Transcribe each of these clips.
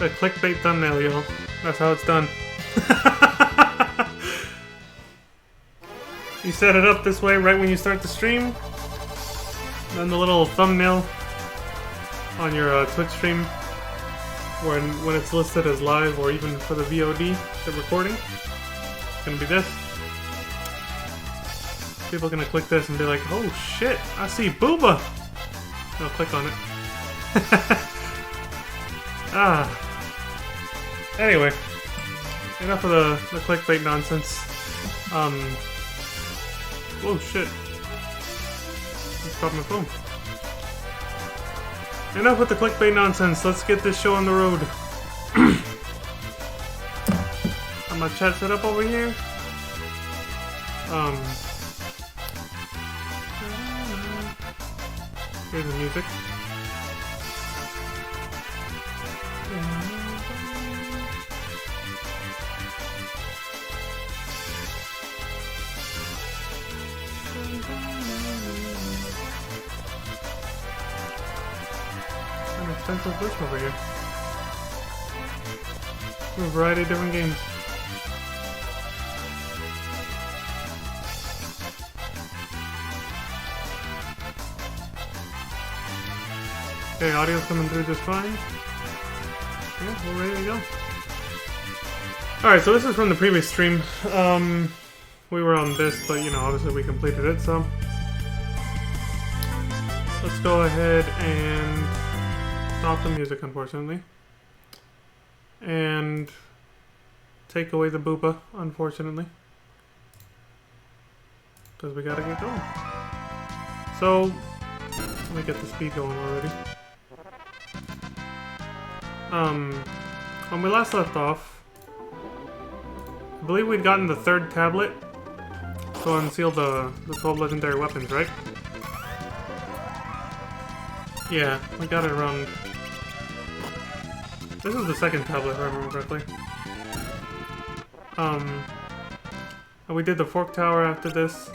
A clickbait thumbnail, yo. That's how it's done. You set it up this way right when you start the stream. Then the little thumbnail on your Twitch stream when it's listed as live or even for the VOD, the recording, it's gonna be this. People are gonna click this and be like, oh shit, I see Booba! They'll click on it. Anyway, enough of the clickbait nonsense. Oh shit. Just dropped my phone. Enough with the clickbait nonsense. Let's get this show on the road. Got my chat set up over here. Here's the music. An extensive list over here. A variety of different games. Okay, audio's coming through just fine. Yeah, we're ready to go. Alright, so this is from the previous stream. We were on this, but you know, obviously we completed it, so let's go ahead and stop the music, unfortunately. And take away the boopa, unfortunately. Because we gotta get going. So, let me get the speed going already. When we last left off, I believe we'd gotten the third tablet to unseal the 12 legendary weapons, right? Yeah, we got it around... This is the second tablet, if I remember correctly. And we did the Fork Tower after this.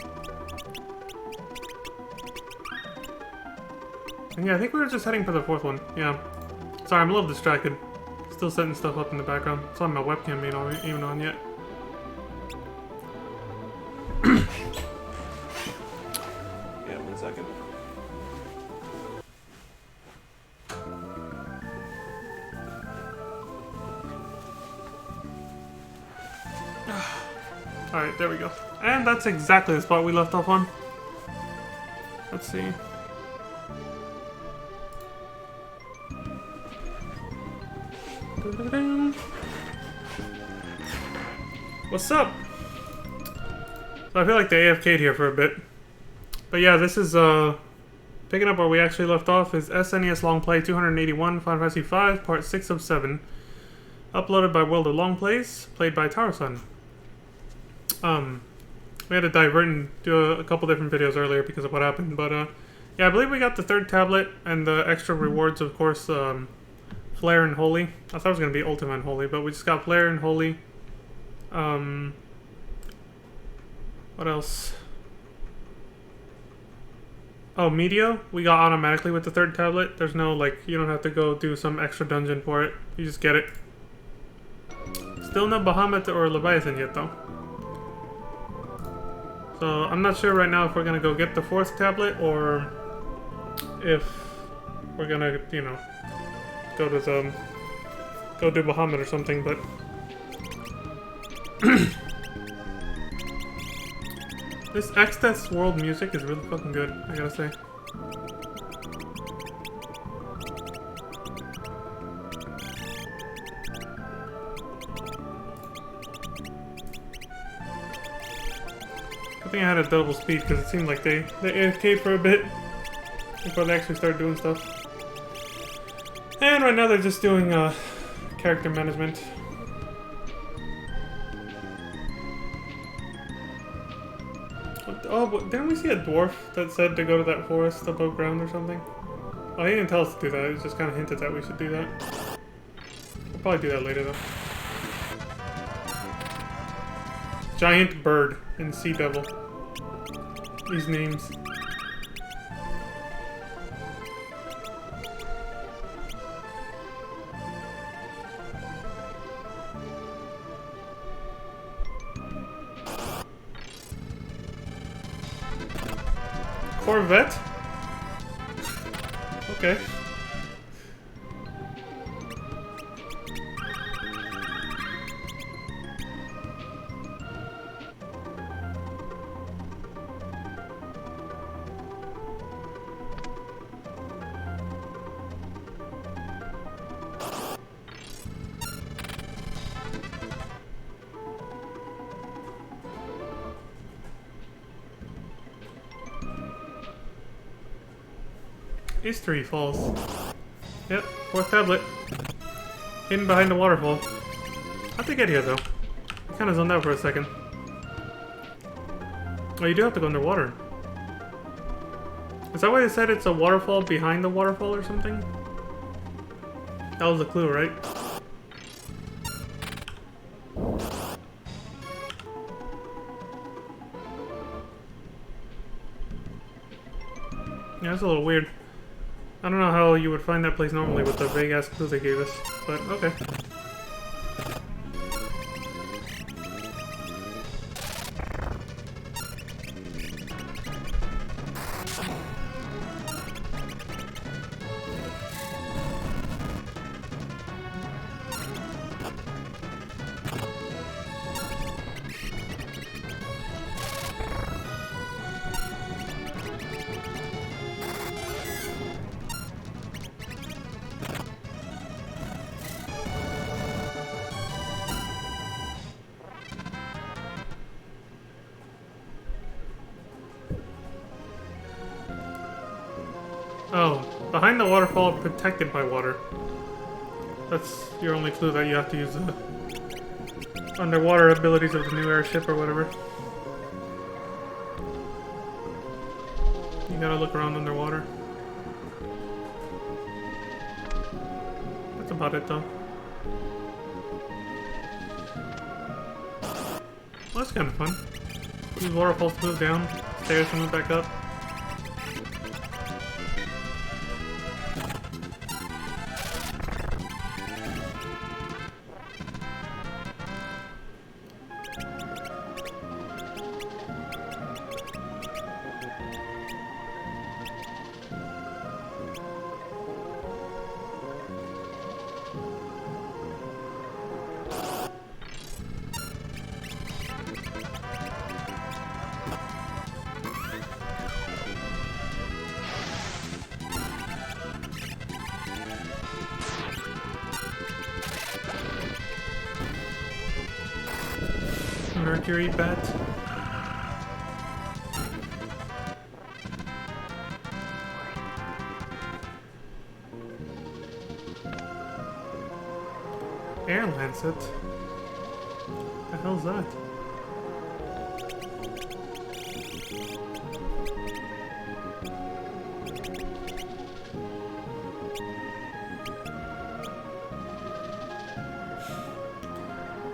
And yeah, I think we were just heading for the fourth one. Yeah. Sorry, I'm a little distracted. Still setting stuff up in the background. It's on my webcam being even on yet. Yeah, 1 second. Alright, there we go. And that's exactly the spot we left off on. Let's see. What's up? So I feel like they AFK'd here for a bit. But yeah, this is picking up where we actually left off is SNES Long Play 281, Final Fantasy V, Part 6 of 7. Uploaded by World of Long Plays, played by Tarosun. We had to divert and do a couple different videos earlier because of what happened, but yeah, I believe we got the third tablet and the extra rewards, of course, Flare and Holy. I thought it was going to be Ultima and Holy, but we just got Flare and Holy. What else? Oh, Medio, we got automatically with the third tablet. There's no, like, you don't have to go do some extra dungeon for it. You just get it. Still no Bahamut or Leviathan yet, though. So, I'm not sure right now if we're gonna go get the fourth tablet, or if we're gonna, you know, go do Bahamut or something, but... This X-Death's World music is really fucking good, I gotta say. I think I had a double speed because it seemed like they AFK'd for a bit before they actually started doing stuff. And right now they're just doing character management. Oh, but didn't we see a dwarf that said to go to that forest above ground or something? Oh, he didn't tell us to do that. He just kind of hinted that we should do that. We'll probably do that later, though. Giant Bird and Sea Devil. These names. Corvette? Okay. History Falls. Yep, fourth tablet. Hidden behind the waterfall. How'd they get here, though? I kinda zoned out for a second. Oh, you do have to go underwater. Is that why they said it's a waterfall behind the waterfall or something? That was the clue, right? Yeah, that's a little weird. I don't know how you would find that place normally with the vague ass clues they gave us, but okay. Oh, behind the waterfall, protected by water. That's your only clue that you have to use the underwater abilities of the new airship or whatever. You gotta look around underwater. That's about it though. Well, that's kind of fun. Use waterfalls to move down, stairs to move back up. Mercury bat. Air Lancet? What the hell's that?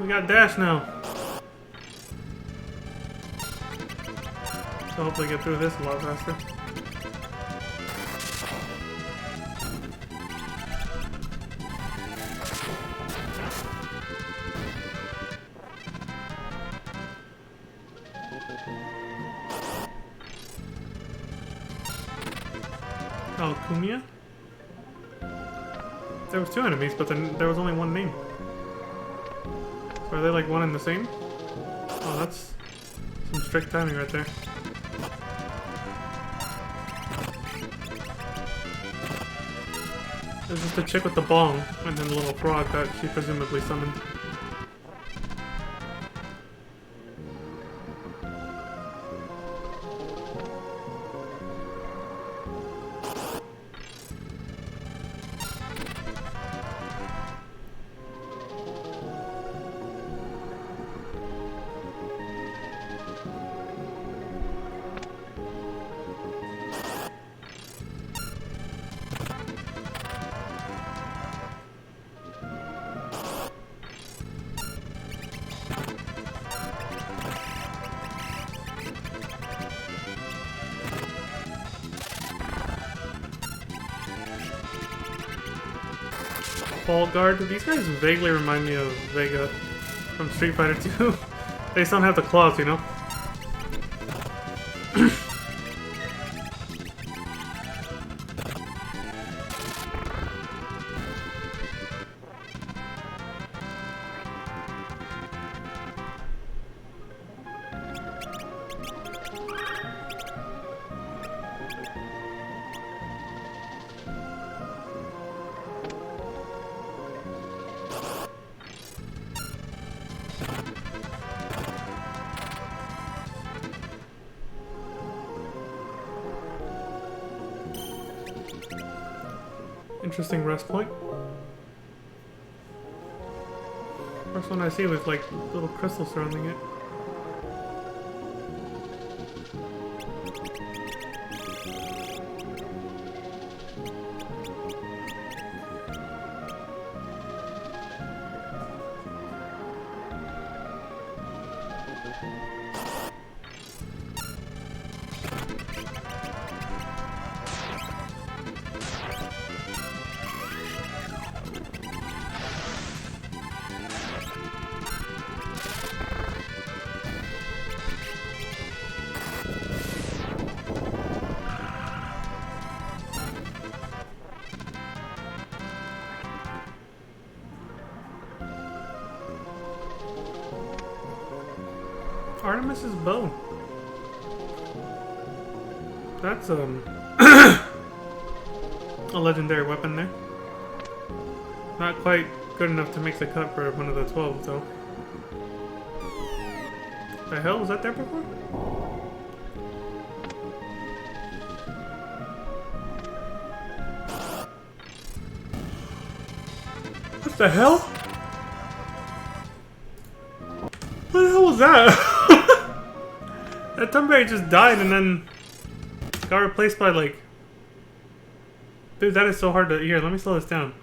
We got Dash now. So hopefully get through this a lot faster. Alcumia? There was two enemies, but then there was only one name. So are they like one and the same? Oh, that's some strict timing right there. There's just the chick with the bong, and then the little frog that she presumably summoned. Fall Guard. These guys vaguely remind me of Vega from Street Fighter 2. They still have the claws, you know? Interesting rest point. First one I see with like little crystals surrounding it. Artemis's bow. That's a legendary weapon there. Not quite good enough to make the cut for one of the 12 though. The hell was that there before? What the hell? What the hell was that? That Tunberry just died and then got replaced by like... Dude, that is so hard to... Here, let me slow this down.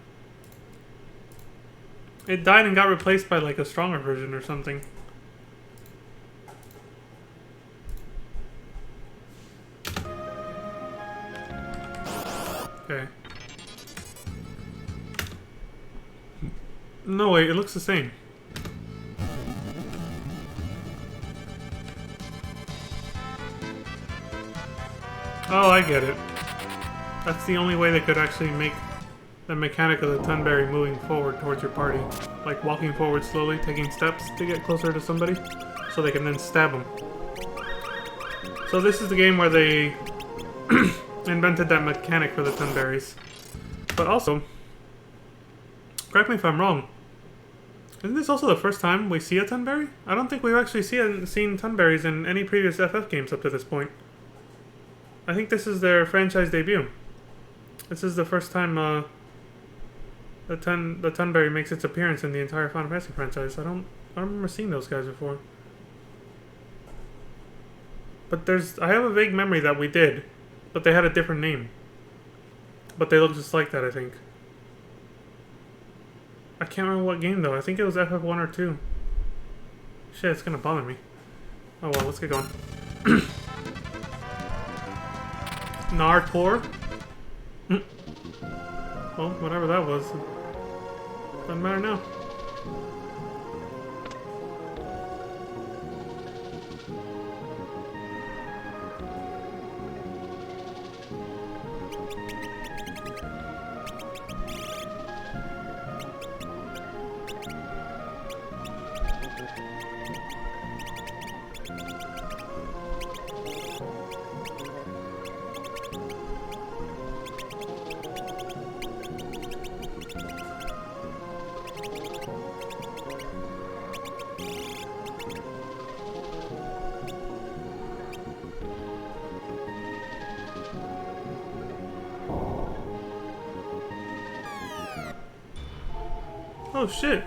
It died and got replaced by like a stronger version or something. Okay. No, wait, it looks the same. Oh, I get it. That's the only way they could actually make the mechanic of the Tunberry moving forward towards your party. Like walking forward slowly, taking steps to get closer to somebody, so they can then stab them. So this is the game where they invented that mechanic for the Tunberries. But also, correct me if I'm wrong, isn't this also the first time we see a Tunberry? I don't think we've actually seen Tunberries in any previous FF games up to this point. I think this is their franchise debut. This is the first time the Tunberry makes its appearance in the entire Final Fantasy franchise. I don't remember seeing those guys before. But I have a vague memory that we did, but they had a different name. But they look just like that, I think. I can't remember what game though. I think it was FF1 or 2. Shit, it's gonna bother me. Oh well, let's get going. Nartor? Well, whatever that was. Doesn't matter now. Oh shit.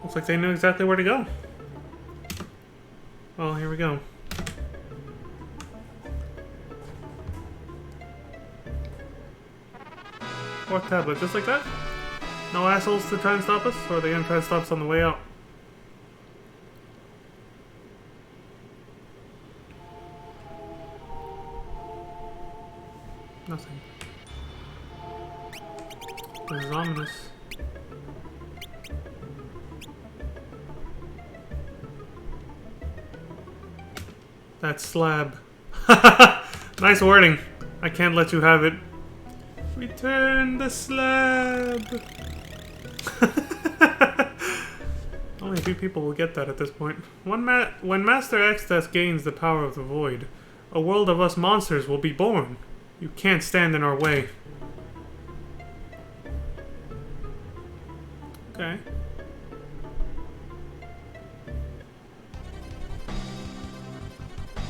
Looks like they knew exactly where to go. Well, here we go. Fourth tablet, just like that? No assholes to try and stop us? Or are they gonna try to stop us on the way out? Nothing. This is ominous. That slab. Nice wording. I can't let you have it. Return the slab. Only a few people will get that at this point. When Master Extus gains the power of the Void, a world of us monsters will be born. You can't stand in our way. Okay.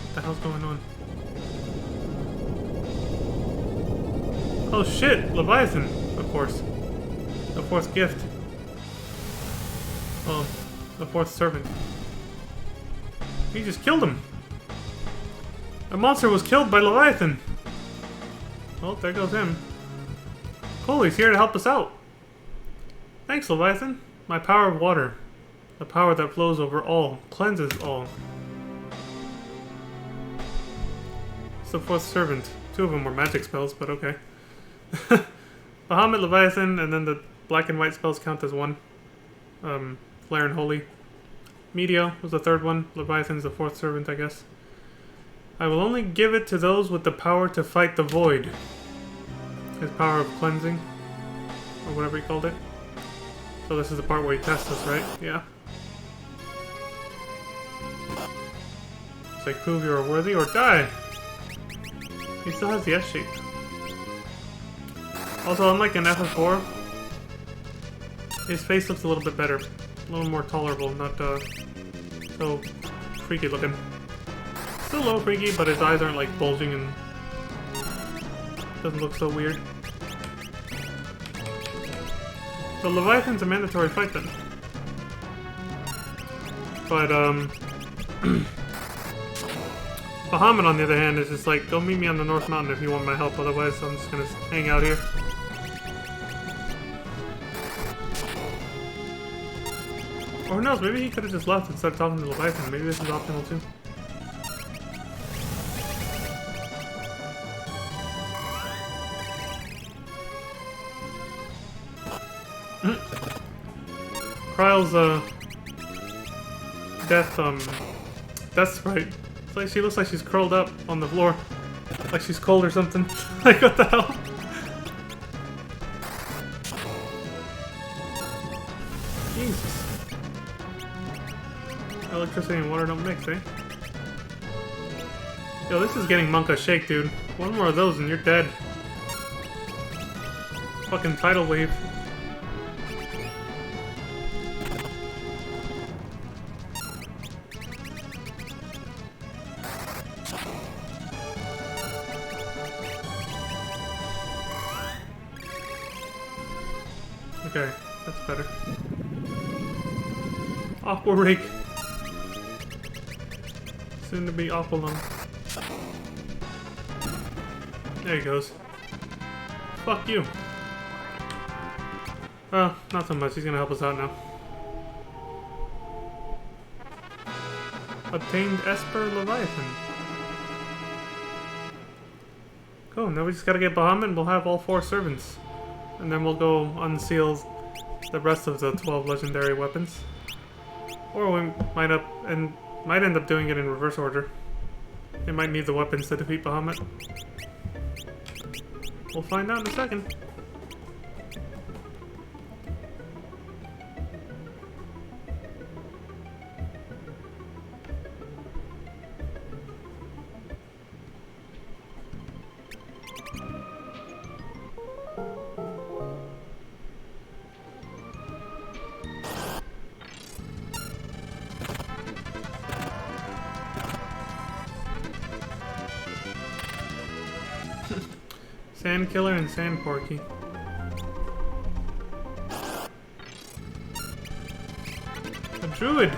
What the hell's going on? Oh shit, Leviathan, of course. The fourth gift. Oh, the fourth servant. He just killed him. A monster was killed by Leviathan. Well, there goes him. Cool, he's here to help us out. Thanks, Leviathan. My power of water. The power that flows over all, cleanses all. It's the fourth servant. Two of them were magic spells, but okay. Bahamut, Leviathan, and then the black and white spells count as one. Flare and Holy. Medio was the third one. Leviathan's the fourth servant, I guess. I will only give it to those with the power to fight the void. His power of cleansing. Or whatever he called it. So this is the part where he tests us, right? Yeah. It's like, prove you are worthy or die. He still has the S shape. Also, unlike in FF4, his face looks a little bit better. A little more tolerable, not so freaky looking. Still a little freaky, but his eyes aren't like bulging and doesn't look so weird. So Leviathan's a mandatory fight then. But Bahamut on the other hand is just like, go meet me on the North Mountain if you want my help, otherwise I'm just gonna hang out here. Or who knows, maybe he could have just left and started talking to Leviathan. Maybe this is optional too. Kryle's death sprite. It's like she looks like she's curled up on the floor. Like she's cold or something. Like what the hell? Jesus. Electricity and water don't mix, eh? Yo, this is getting Monka shake, dude. One more of those and you're dead. Fucking tidal wave. Okay, that's better. Aqua Rake. Soon to be Aqua Lung. There he goes. Fuck you. Well, not so much. He's gonna help us out now. Obtained Esper Leviathan. Cool, now we just gotta get Bahamut and we'll have all 4 servants. And then we'll go unseal the rest of the 12 legendary weapons. Or we might end up doing it in reverse order. They might need the weapons to defeat Bahamut. We'll find out in a second. Sand Killer and Sand Porky. A druid!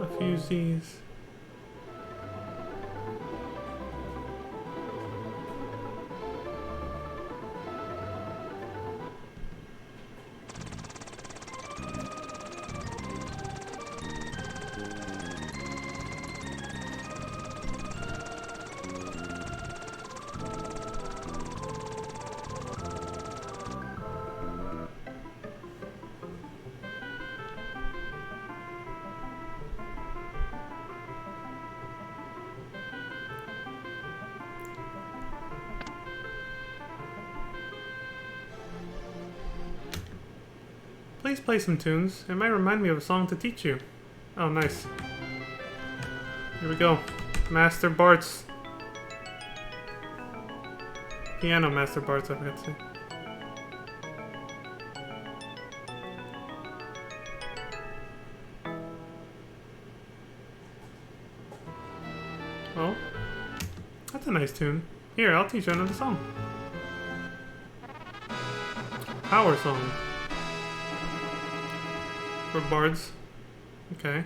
A few Z's. Please play some tunes. It might remind me of a song to teach you. Oh, nice. Here we go. Master Bart's. Piano Master Bart's, I forgot to say. Oh. That's a nice tune. Here, I'll teach you another song. Power song. For bards. Okay.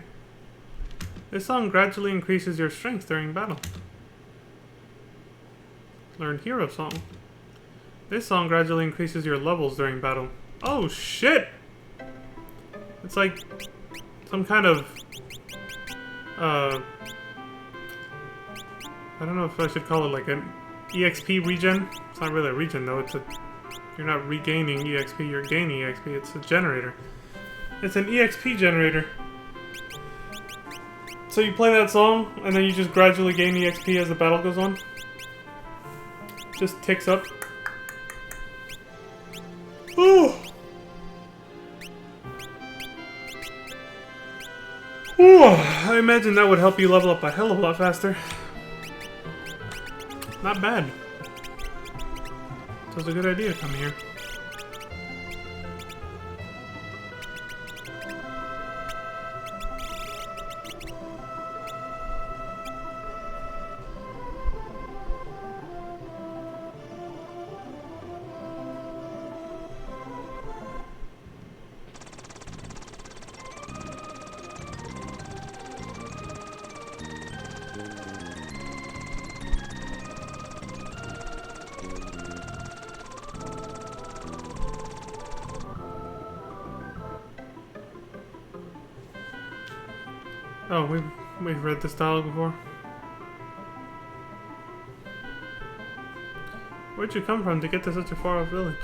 This song gradually increases your strength during battle. Learn hero song. This song gradually increases your levels during battle. Oh shit! It's like some kind of I don't know if I should call it like an EXP regen. It's not really a regen though, you're not regaining EXP, you're gaining EXP. It's a generator. It's an EXP generator. So you play that song, and then you just gradually gain EXP as the battle goes on. Just ticks up. Ooh! Ooh! I imagine that would help you level up a hell of a lot faster. Not bad. So it's a good idea to come here. Oh, we've read this dialogue before. Where'd you come from to get to such a far-off village?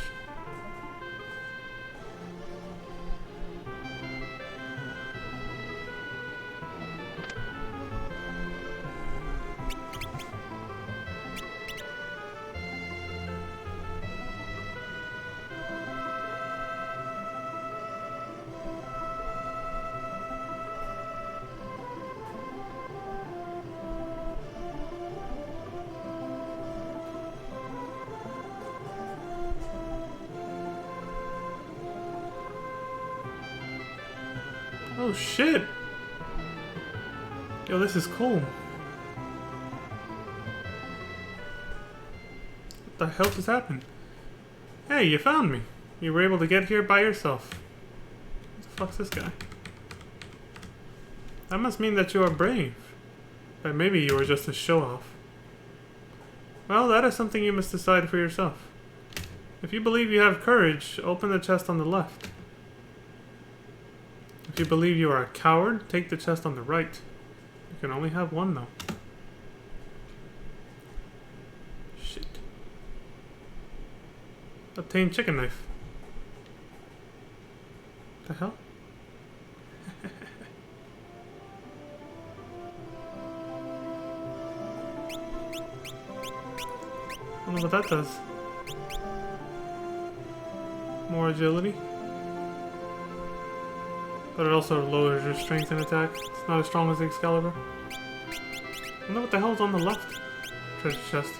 Oh shit! Yo, this is cool. What the hell just happened? Hey, you found me. You were able to get here by yourself. What the fuck's this guy? That must mean that you are brave. But maybe you were just a show-off. Well, that is something you must decide for yourself. If you believe you have courage, open the chest on the left. If you believe you are a coward, take the chest on the right. You can only have one, though. Shit. Obtain chicken knife. The hell? I don't know what that does. More agility. But it also lowers your strength and attack. It's not as strong as the Excalibur. I wonder what the hell's on the left treasure chest.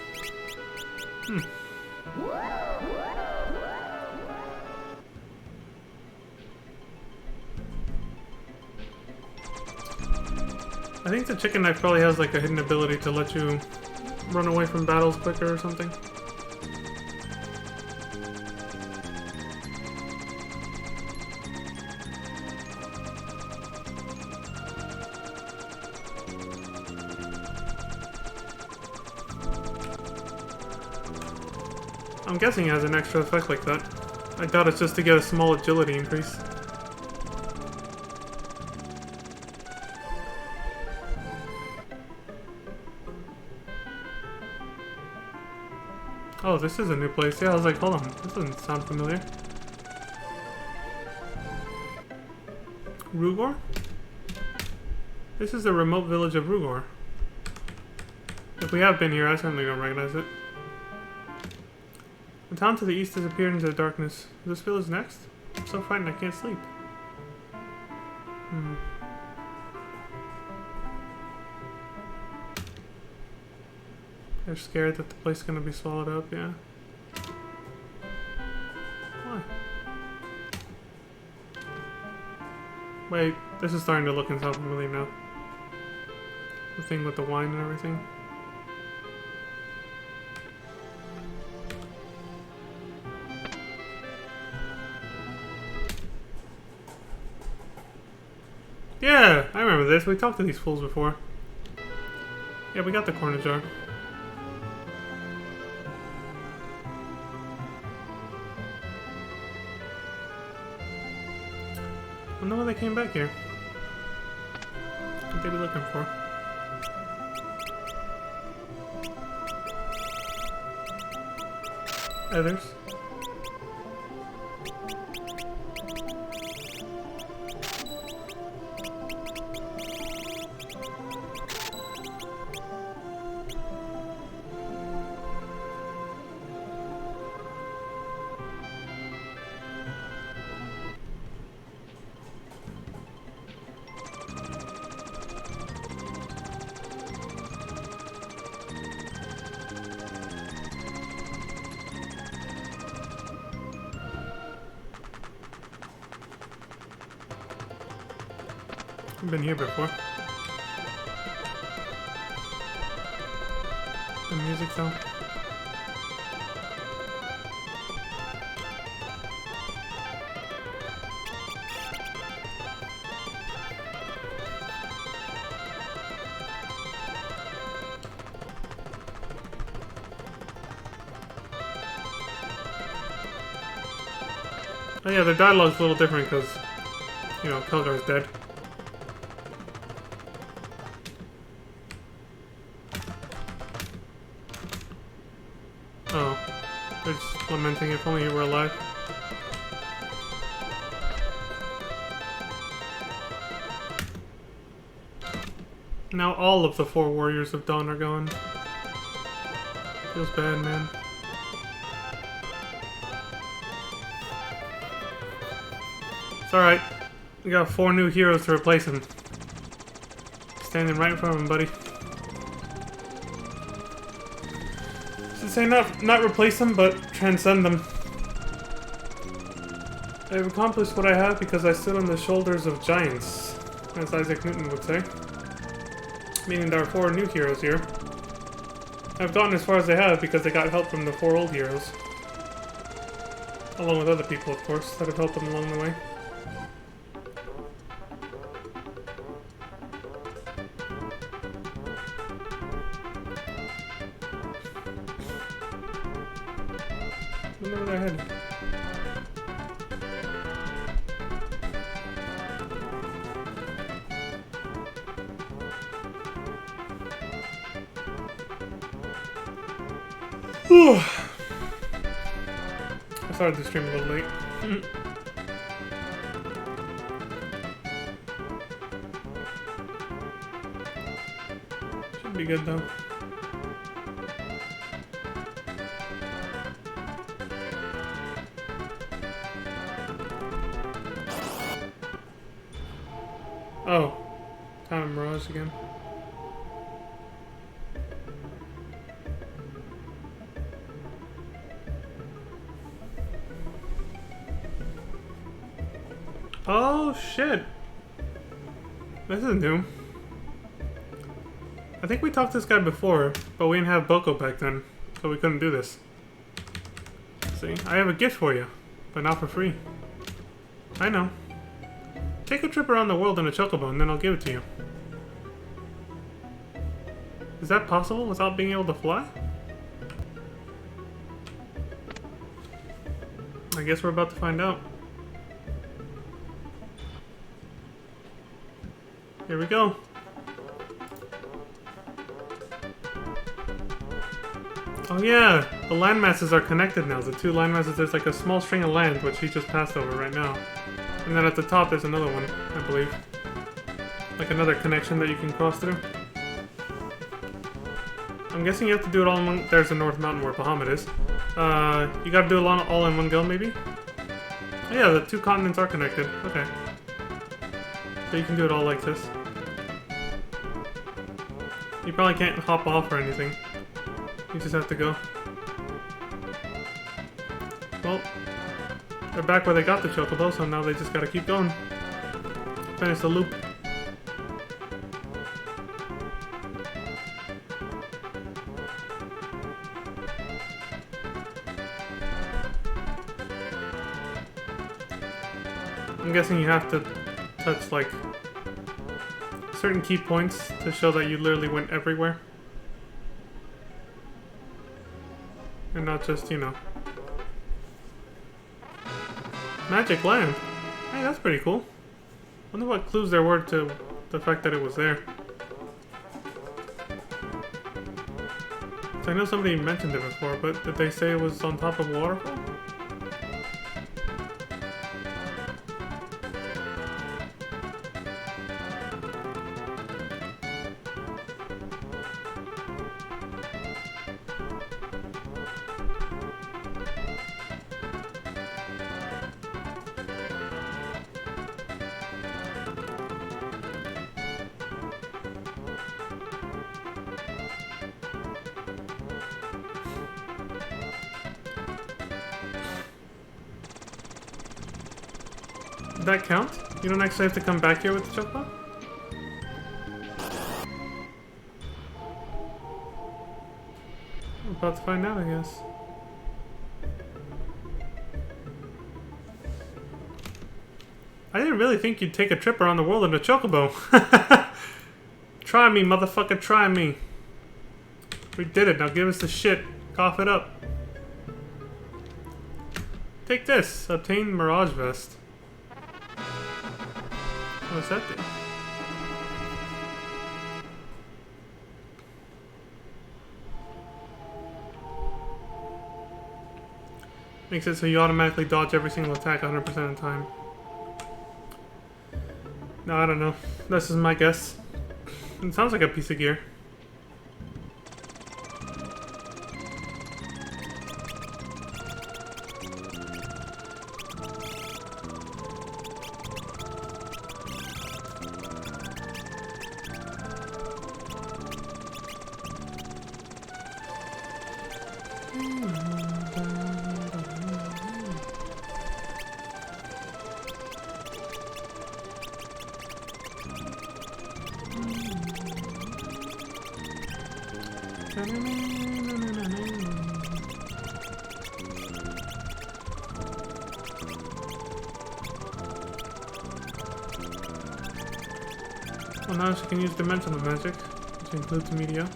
I think the chicken knife probably has like a hidden ability to let you run away from battles quicker or something. I'm guessing it has an extra effect like that. I doubt it's just to get a small agility increase. Oh, this is a new place. Yeah, I was like, hold on, this doesn't sound familiar. Rugor? This is the remote village of Rugor. If we have been here, I certainly don't recognize it. The town to the east disappeared into the darkness. Is this village next? I'm so frightened I can't sleep. They're scared that the place is gonna be swallowed up, yeah. Why? Wait, this is starting to look unfamiliar now. The thing with the wine and everything. Yeah, I remember this. We talked to these fools before. Yeah, we got the corner jar. I wonder why they came back here. What they be looking for? Others. I've been here before. The music though. Oh yeah, their dialogue's a little different because, you know, Kelgar's dead. Oh, they're just lamenting if only he were alive. Now all of the 4 warriors of Dawn are gone. Feels bad, man. It's alright. We got 4 new heroes to replace him. Standing right in front of him, buddy. Should say not replace them, but transcend them. I've accomplished what I have because I stood on the shoulders of giants, as Isaac Newton would say. Meaning there are 4 new heroes here. I've gotten as far as I have because they got help from the 4 old heroes. Along with other people, of course, that have helped them along the way. Where did I head? Whew. I started the stream a little late. Should be good though. Oh, Town of Mirage again. Oh shit! This is new. I think we talked to this guy before, but we didn't have Boko back then, so we couldn't do this. See, I have a gift for you, but not for free. I know. Take a trip around the world in a chocobo, and then I'll give it to you. Is that possible without being able to fly? I guess we're about to find out. Here we go. Oh yeah, the landmasses are connected now. The 2 landmasses, there's like a small string of land, which he just passed over right now. And then at the top there's another one, I believe. Like another connection that you can cross through. I'm guessing you have to do it all in one... There's the North Mountain where Bahamut is. You gotta do it all in one go, maybe? Oh yeah, the 2 continents are connected. Okay. So you can do it all like this. You probably can't hop off or anything. You just have to go. Well, they're back where they got the chocobo, so now they just gotta keep going. Finish the loop. I'm guessing you have to touch, like, certain key points to show that you literally went everywhere. And not just, you know. Magic lamp? Hey, that's pretty cool. Wonder what clues there were to the fact that it was there. So I know somebody mentioned it before, but did they say it was on top of a waterfall? Did that count? You don't actually have to come back here with the chocobo? I'm about to find out, I guess. I didn't really think you'd take a trip around the world in a chocobo. Try me, motherfucker, try me. We did it, now give us the shit. Cough it up. Take this. Obtain Mirage Vest. What's that do? Makes it so you automatically dodge every single attack 100% of the time. No, I don't know. This is my guess. It sounds like a piece of gear. Well, now she can use dimensional magic, which includes media.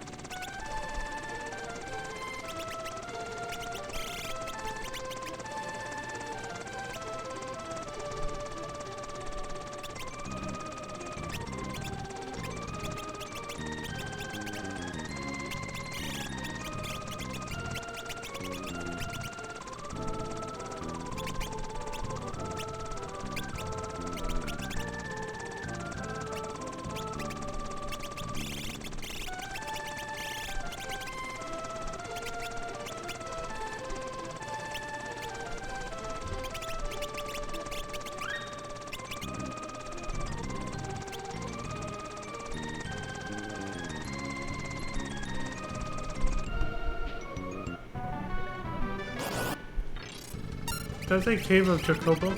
Does that say Cave of Jacobo?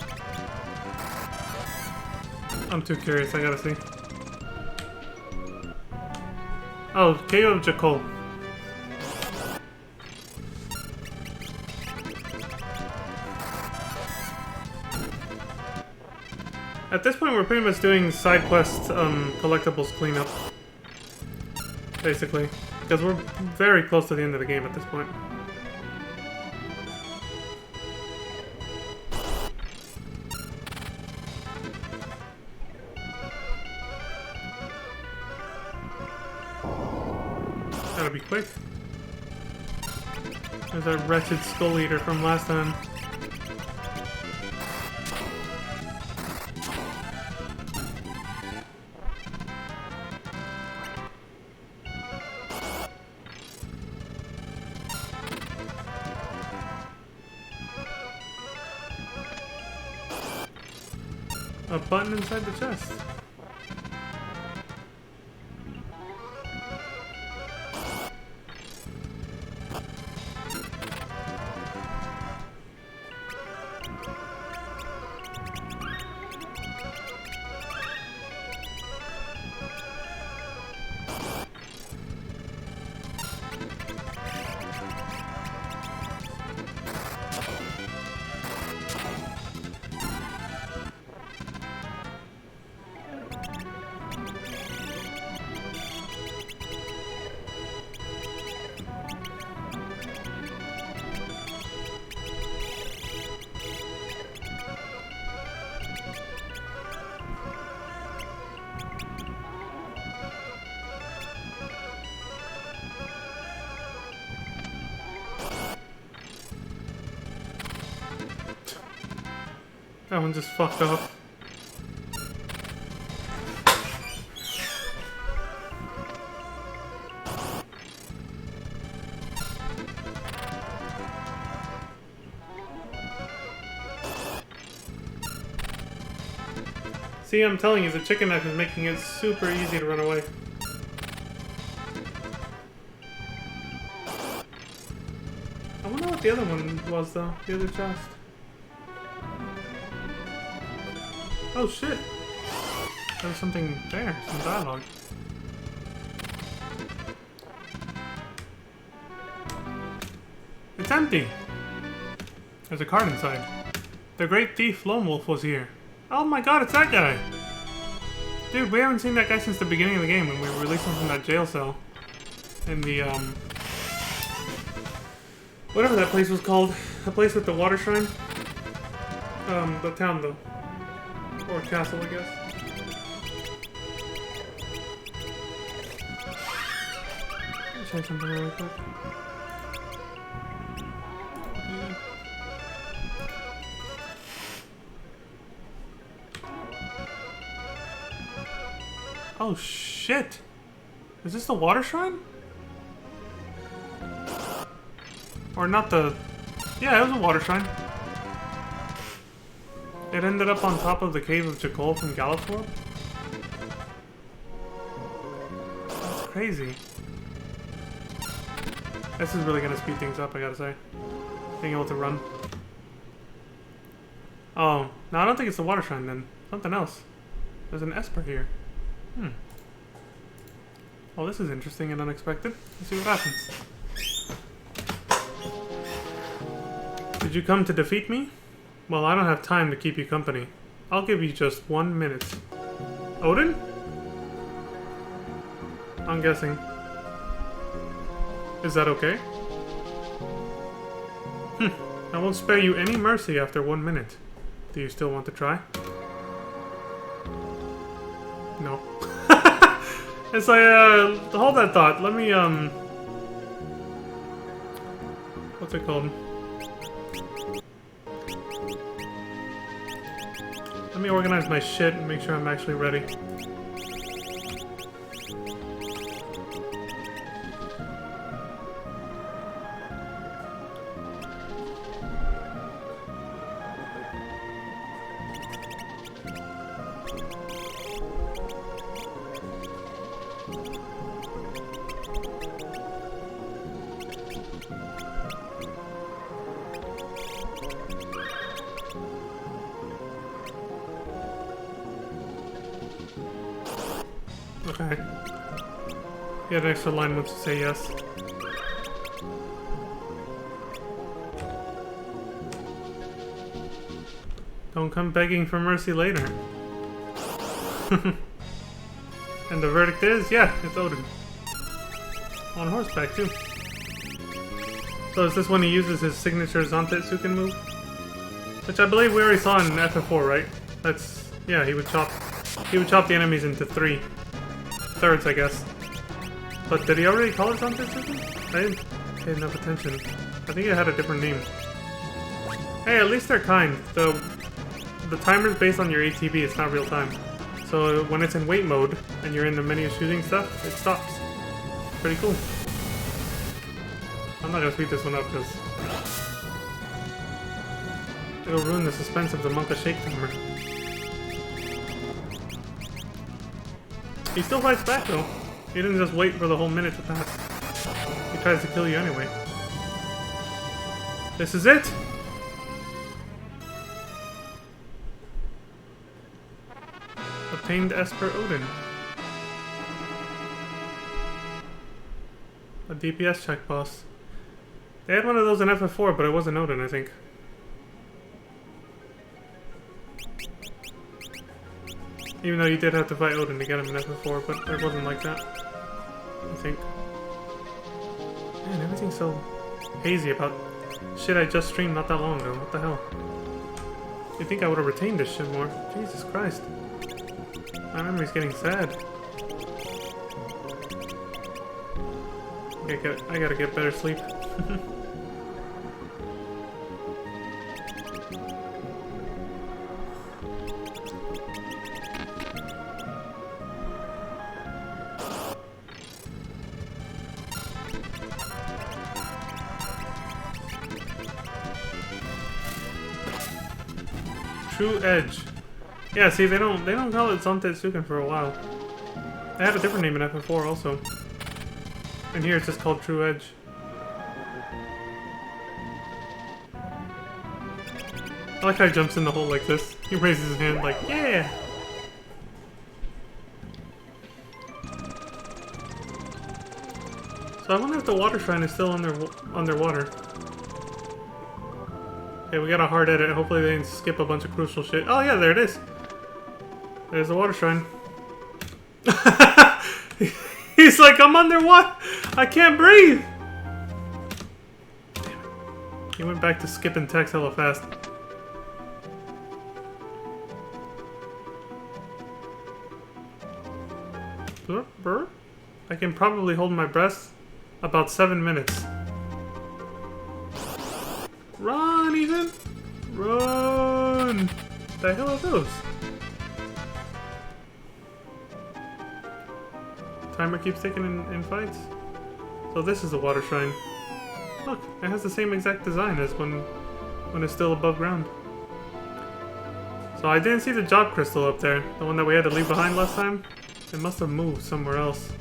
I'm too curious, I gotta see. Oh, Cave of Jacob. At this point, we're pretty much doing side quest collectibles cleanup. Basically. Because we're very close to the end of the game at this point. Gotta be quick. There's that wretched skull eater from last time. A button inside the chest. That one just fucked up. See, I'm telling you, the chicken knife is making it super easy to run away. I wonder what the other one was, though. The other chest. Oh, shit. There was something there. Some dialogue. It's empty. There's a card inside. The great thief Lone Wolf was here. Oh my god, it's that guy! Dude, we haven't seen that guy since the beginning of the game when we released him from that jail cell. In the, whatever that place was called. The place with the water shrine? The town, though. Or castle, I guess. Let me check something really quick. Oh shit! Is this the water shrine? Or not the... Yeah, it was a water shrine. It ended up on top of the cave of Jakol from Galatorb. That's crazy. This is really gonna speed things up, I gotta say. Being able to run. Oh, no, I don't think it's the water shrine then. Something else. There's an Esper here. Well, this is interesting and unexpected. Let's see what happens. Did you come to defeat me? Well, I don't have time to keep you company. I'll give you just 1 minute. Odin? I'm guessing. Is that okay? I won't spare you any mercy after 1 minute. Do you still want to try? No. It's like, hold that thought. Let me, what's it called? Let me organize my shit and make sure I'm actually ready. Okay. You had an extra line once you say yes. Don't come begging for mercy later. And the verdict is, yeah, it's Odin. On horseback, too. So is this when he uses his signature Zantetsuken move? Which I believe we already saw in FF4, right? That's... yeah, he would chop the enemies into 3 thirds, I guess. But did he already call it Zantetsuken? I didn't pay enough attention. I think it had a different name. Hey, at least they're kind. The timer's based on your ATB, it's not real time. So when it's in wait mode, and you're in the menu shooting stuff, it stops. Pretty cool. I'm not gonna speed this one up, because it'll ruin the suspense of the Monka Shake timer. He still fights back, though. He didn't just wait for the whole minute to pass. He tries to kill you anyway. This is it! Obtained Esper Odin. A DPS check boss. They had one of those in FF4, but it wasn't Odin, I think. Even though you did have to fight Odin to get him in FF4, but it wasn't like that. I think. Man, everything's so hazy about shit I just streamed not that long ago. What the hell? You'd think I would have retained this shit more. Jesus Christ. My memory's getting sad. I gotta get better sleep. True Edge. Yeah, see, they don't call it Zantetsuken for a while. They had a different name in FF4 also. And here it's just called True Edge. I like how he jumps in the hole like this. He raises his hand like, yeah! So I wonder if the water shrine is still underwater. Okay, we got a hard edit. Hopefully they didn't skip a bunch of crucial shit. Oh yeah, there it is. There's the water shrine. He's like, I'm underwater! I can't breathe! Damn it. He went back to skipping text hella fast. I can probably hold my breath about 7 minutes. Run, Ethan! Run! The hell are those? Timer keeps ticking in fights. So this is the water shrine. Look, it has the same exact design as when it's still above ground. So I didn't see the job crystal up there, the one that we had to leave behind last time. It must have moved somewhere else.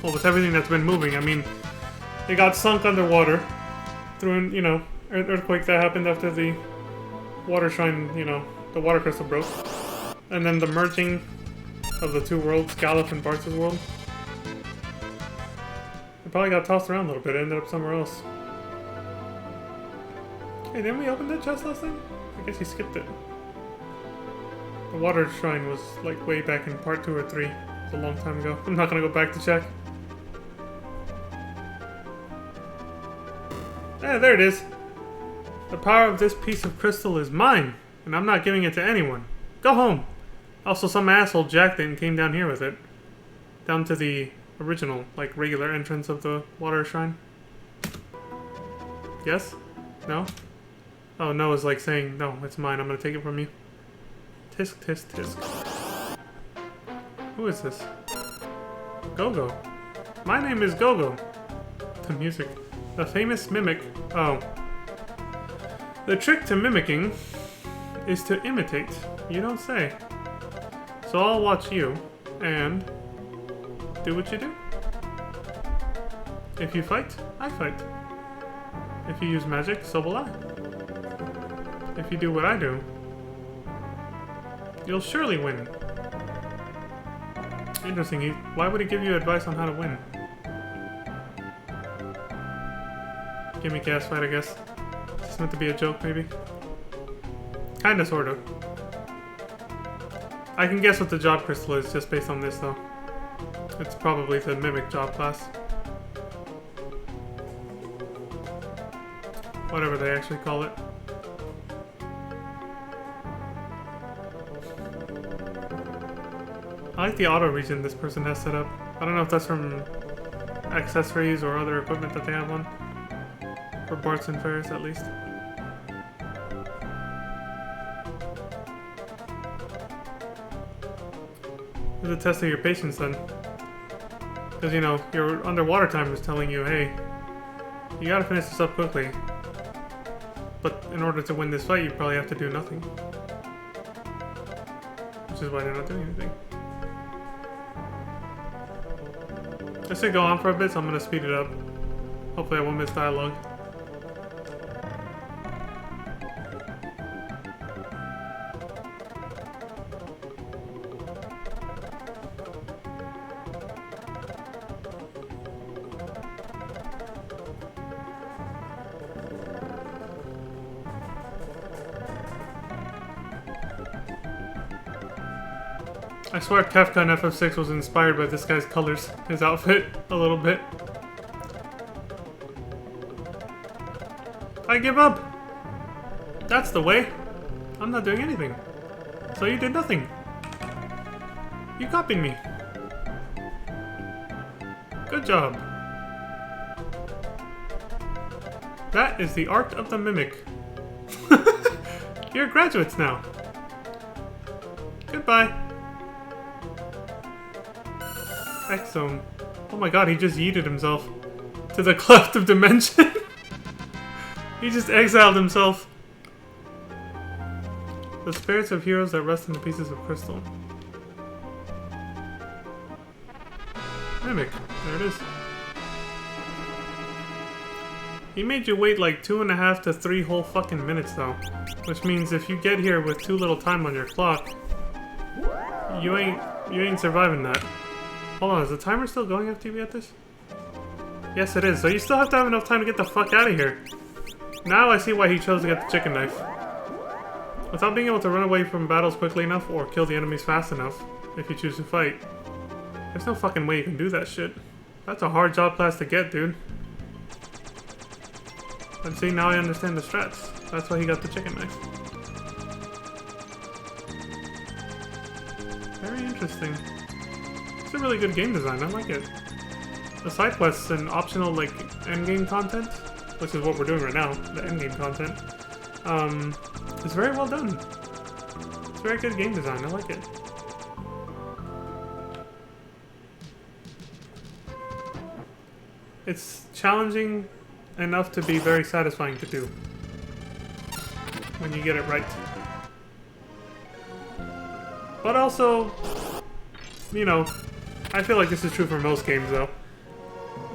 Well, with everything that's been moving, I mean, it got sunk underwater through, you know, an earthquake that happened after the water shrine, you know, the water crystal broke. And then the merging of the two worlds, Galuf and Bartz's world. It probably got tossed around a little bit, it ended up somewhere else. Hey, didn't we open that chest last time? I guess you skipped it. The water shrine was like way back in part 2 or 3. It was a long time ago. I'm not gonna go back to check. Yeah, there it is. The power of this piece of crystal is mine, and I'm not giving it to anyone. Go home. Also, some asshole jacked it and came down here with it. Down to the original, like, regular entrance of the water shrine. Yes? No? Oh, no is like saying, no, it's mine, I'm gonna take it from you. Tisk, tisk, tisk. Who is this? Gogo. My name is Gogo. The music. The famous mimic. Oh. The trick to mimicking is to imitate. You don't say. So I'll watch you and do what you do. If you fight, I fight. If you use magic, so will I. If you do what I do, you'll surely win. Interesting. Why would he give you advice on how to win? Give me gas fight, I guess. It's meant to be a joke, maybe. Kinda, sorta. I can guess what the job crystal is just based on this, though. It's probably the mimic job class. Whatever they actually call it. I like the auto region this person has set up. I don't know if that's from accessories or other equipment that they have on. For Bartz and Ferris, at least. It's a test of your patience, then. Because, you know, your underwater timer is telling you, hey, you gotta finish this up quickly. But in order to win this fight, you probably have to do nothing. Which is why they're not doing anything. This should go on for a bit, so I'm gonna speed it up. Hopefully I won't miss dialogue. I swear Kefka in FF6 was inspired by this guy's colors, his outfit, a little bit. I give up! That's the way. I'm not doing anything. So you did nothing. You copied me. Good job. That is the art of the mimic. You're graduates now. Goodbye. X-Zone. Oh my god, he just yeeted himself to the cleft of dimension. He just exiled himself. The spirits of heroes that rest in the pieces of crystal. Mimic. There it is. He made you wait like 2.5 to 3 whole fucking minutes though. Which means if you get here with too little time on your clock, you ain't surviving that. Hold on, is the timer still going after you get this? Yes it is, so you still have to have enough time to get the fuck out of here. Now I see why he chose to get the chicken knife. Without being able to run away from battles quickly enough or kill the enemies fast enough, if you choose to fight. There's no fucking way you can do that shit. That's a hard job class to get, dude. And see, now I understand the strats. That's why he got the chicken knife. Very interesting. It's a really good game design, I like it. The side quests and optional, like, endgame content, which is what we're doing right now, the endgame content, it's very well done. It's very good game design, I like it. It's challenging enough to be very satisfying to do when you get it right. But also, you know, I feel like this is true for most games though.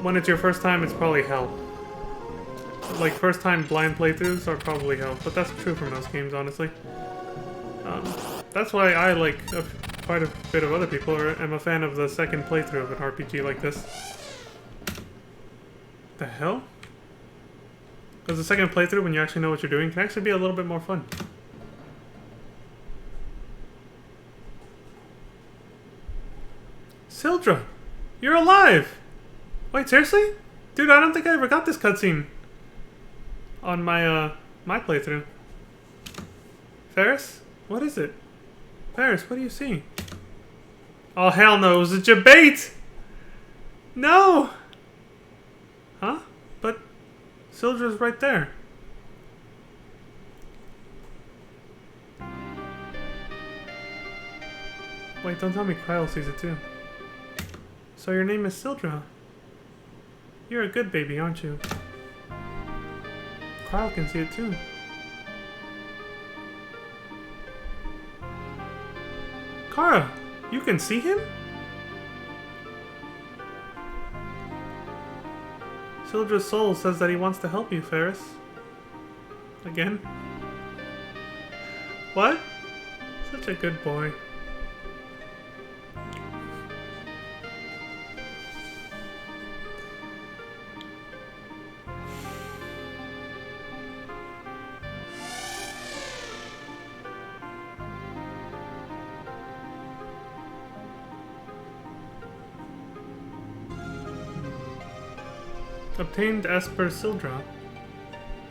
When it's your first time, it's probably hell. Like, first time blind playthroughs are probably hell, but that's true for most games, honestly. That's why I, like quite a bit of other people, am a fan of the second playthrough of an RPG like this. The hell? Because the second playthrough, when you actually know what you're doing, can actually be a little bit more fun. Sildra! You're alive! Wait, seriously? Dude, I don't think I ever got this cutscene on my, my playthrough. Ferris? What is it? Ferris, what do you see? Oh, hell no, it was a debate! No! Huh? But Sildra's right there. Wait, don't tell me Kyle sees it too. So your name is Sildra. You're a good baby, aren't you? Kyle can see it too. Kara, you can see him? Sildra's soul says that he wants to help you, Ferris. Again? What? Such a good boy. Obtained Esper Sildra.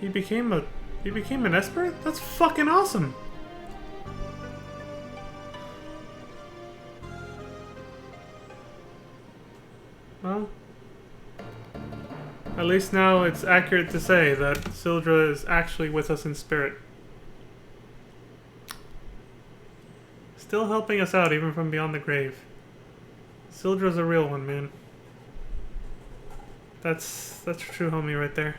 He became an Esper? That's fucking awesome! Well, at least now it's accurate to say that Sildra is actually with us in spirit. Still helping us out even from beyond the grave. Sildra's a real one, man. That's a true homie right there.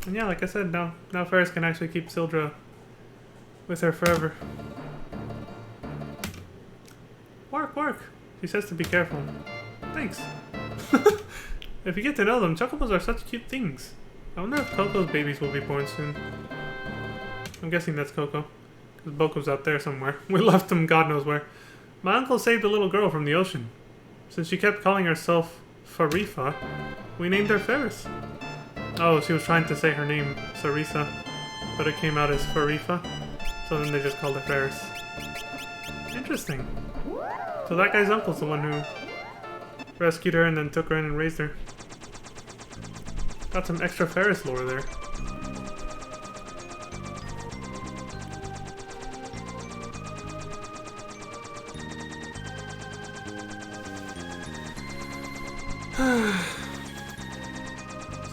And yeah, like I said, now Ferris can actually keep Sildra with her forever. Work! She says to be careful. Thanks. If you get to know them, chocobos are such cute things. I wonder if Coco's babies will be born soon. I'm guessing that's Coco. Because Boko's out there somewhere. We left him God knows where. My uncle saved a little girl from the ocean. Since she kept calling herself Farifa, we named her Ferris. Oh, she was trying to say her name, Sarisa, but it came out as Farifa, so then they just called her Ferris. Interesting. So that guy's uncle's the one who rescued her and then took her in and raised her. Got some extra Ferris lore there.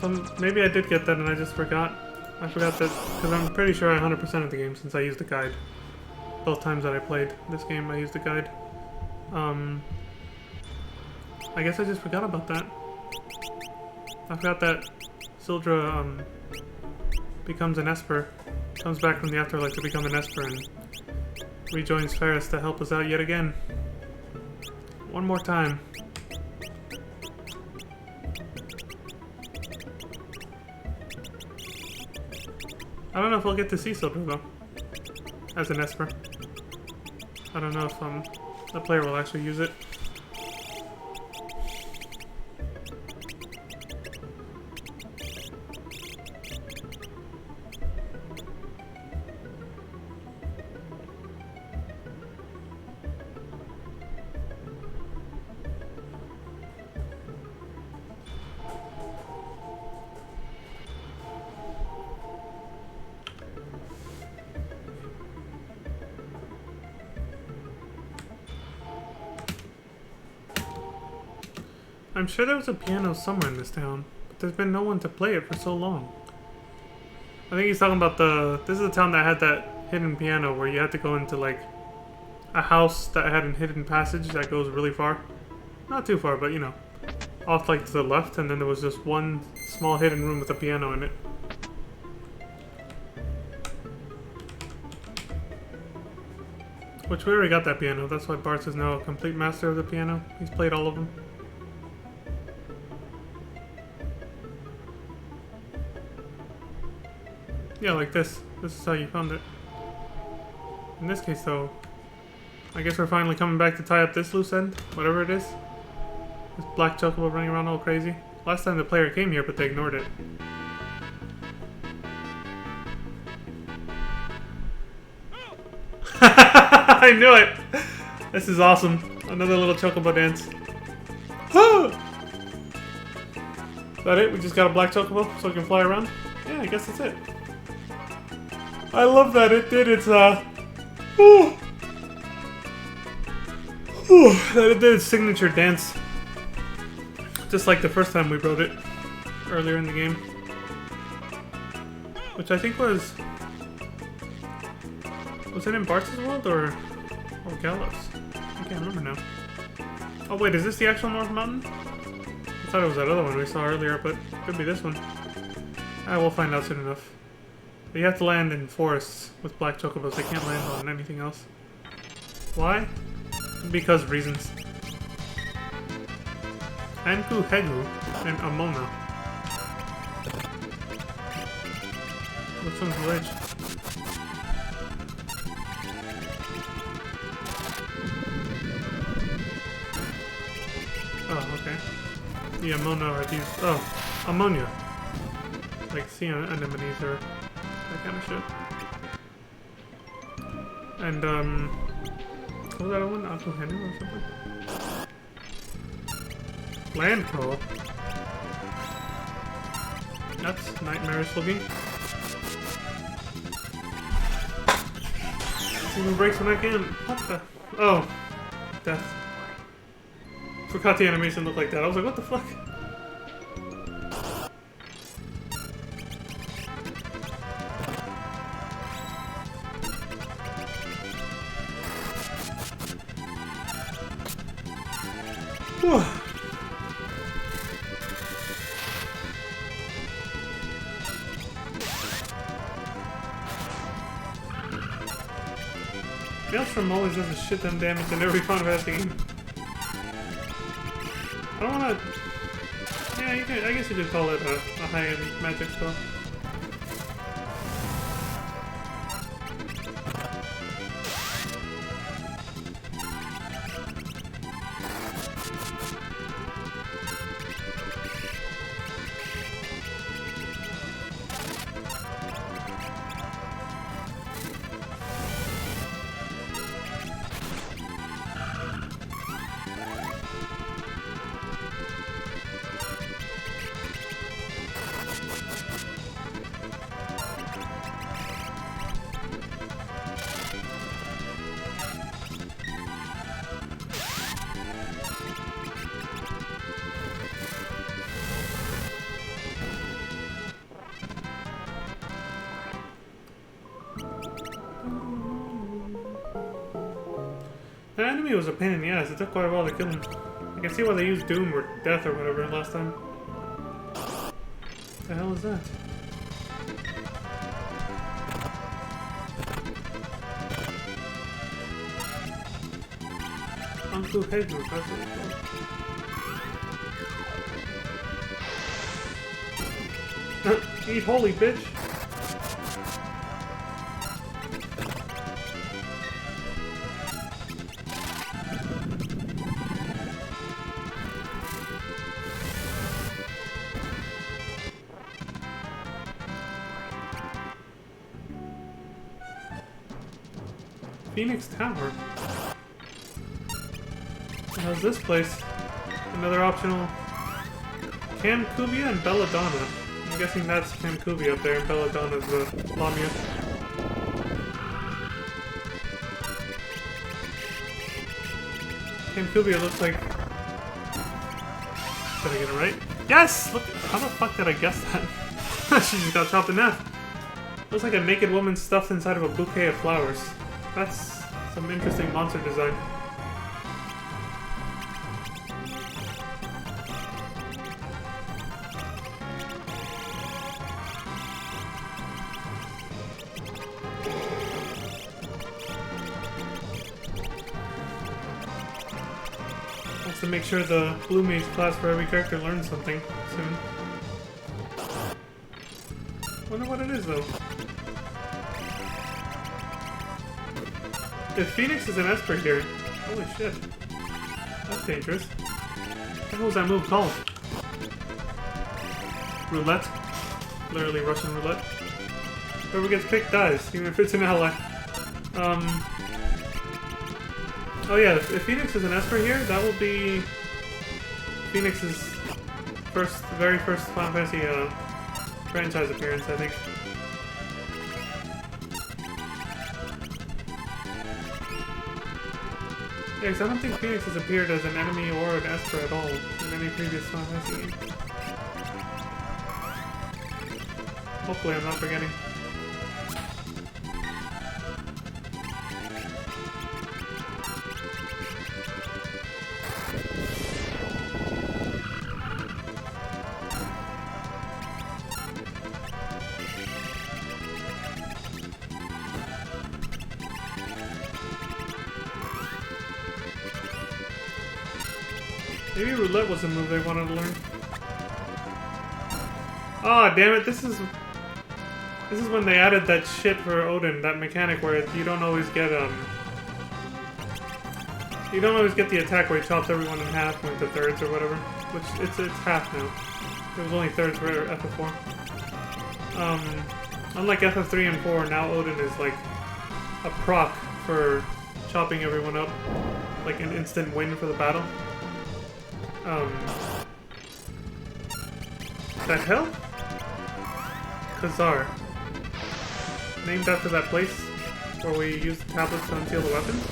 So maybe I did get that and I just forgot. I forgot that, because I'm pretty sure I 100% of the game since I used the guide. Both times that I played this game, I used the guide. I guess I just forgot about that. I forgot that Sildra, becomes an Esper. Comes back from the afterlife to become an Esper and rejoins Ferris to help us out yet again. One more time. I don't know if we'll get to see Silver though, as an Esper. I don't know if the player will actually use it. I'm sure there was a piano somewhere in this town, but there's been no one to play it for so long. I think he's talking about this is a town that had that hidden piano where you had to go into like a house that had a hidden passage that goes really far. Not too far, but you know, off like to the left, and then there was just one small hidden room with a piano in it. Which we already got that piano, that's why Bartz is now a complete master of the piano. He's played all of them. Yeah, like this. This is how you found it. In this case, though, I guess we're finally coming back to tie up this loose end, whatever it is. This black chocobo running around all crazy. Last time the player came here, but they ignored it. I knew it! This is awesome. Another little chocobo dance. Is that it? We just got a black chocobo so we can fly around? Yeah, I guess that's it. I love that it did its, that it did its signature dance. Just like the first time we rode it earlier in the game. Which I think was it in Bartz's world or Gallows? I can't remember now. Oh wait, is this the actual North Mountain? I thought it was that other one we saw earlier, but it could be this one. We'll find out soon enough. But you have to land in forests with black chocobos. They can't land on anything else. Why? Because reasons. Anku Hegu and Amona. Which one's which? Oh, okay. The Amona are these. Oh, ammonia. Like sea anemones or that kind of shit. And, what was that one? Akuhenu or something? Land call? That's nightmarish looking. It even breaks when I can. What the? Oh. Death. Forgot the animation looked like that. I was like, what the fuck? Maelstrom always does a shit ton of damage in every Final Fantasy game. I don't wanna... Yeah, I guess you could call it a high-end magic spell. The enemy was a pain in the ass. It took quite a while to kill him. I can see why they used Doom or Death or whatever last time. What the hell is that? Kung Fu head move, that's really cool. Eat holy bitch! Phoenix Tower. How's this place? Another optional Camcubia and Belladonna. I'm guessing that's Camcubia up there and Belladonna's the Lamia. Camcubia looks like... Did I get it right? Yes! Look, how the fuck did I guess that? She just got chopped in half. Looks like a naked woman stuffed inside of a bouquet of flowers. That's some interesting monster design. Wants to make sure the Blue Mage class for every character learns something soon. Wonder what it is though. If Phoenix is an Esper here, holy shit. That's dangerous. What the hell is that move called? Roulette? Literally Russian roulette. Whoever gets picked dies, even if it's an ally. Oh yeah, if Phoenix is an Esper here, that will be Phoenix's very first Final Fantasy franchise appearance, I think. Yeah, because I don't think Phoenix has appeared as an enemy or an Esper at all in any previous Final Fantasy game. Hopefully I'm not forgetting. Maybe roulette was a move they wanted to learn. Oh damn it! This is when they added that shit for Odin, that mechanic where you don't always get the attack where he chops everyone in half into thirds or whatever. Which it's half now. It was only thirds for FF4. Unlike FF3 and 4, now Odin is like a proc for chopping everyone up, like an instant win for the battle. The hell? Khazar. Named after that place where we use the tablets to unseal the weapons.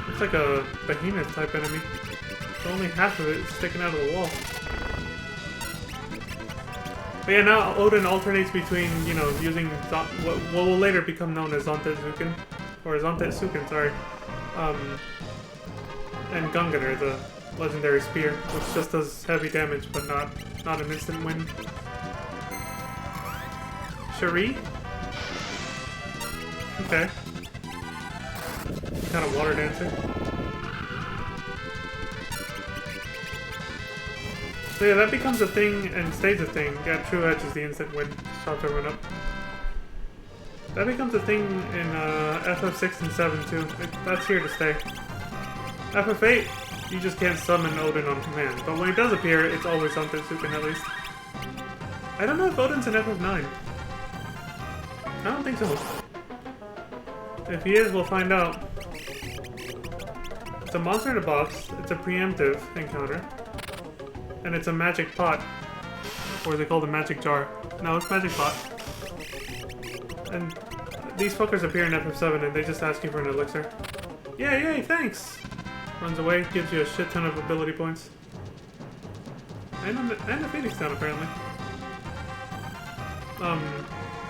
Looks like a behemoth type enemy. But only half of it is sticking out of the wall. But yeah, now Odin alternates between, you know, using what will later become known as Zantetsuken. Or Zantetsuken, sorry. And Gungnir, the legendary spear, which just does heavy damage but not an instant win. Cherie? Okay. Kind of water dancer. So yeah, that becomes a thing and stays a thing. Yeah, True Edge is the instant win. Chops everyone up. That becomes a thing in FF6 and 7 too. That's here to stay. FF8, you just can't summon Odin on command. But when he does appear, it's always on Tetsuken at least. I don't know if Odin's in FF9. I don't think so. If he is, we'll find out. It's a monster in a box. It's a preemptive encounter. And it's a magic pot. Or is it called a magic jar? No, it's magic pot. And these fuckers appear in FF7 and they just ask you for an elixir. Yay, thanks! Runs away, gives you a shit ton of ability points. And a Phoenix Town, apparently.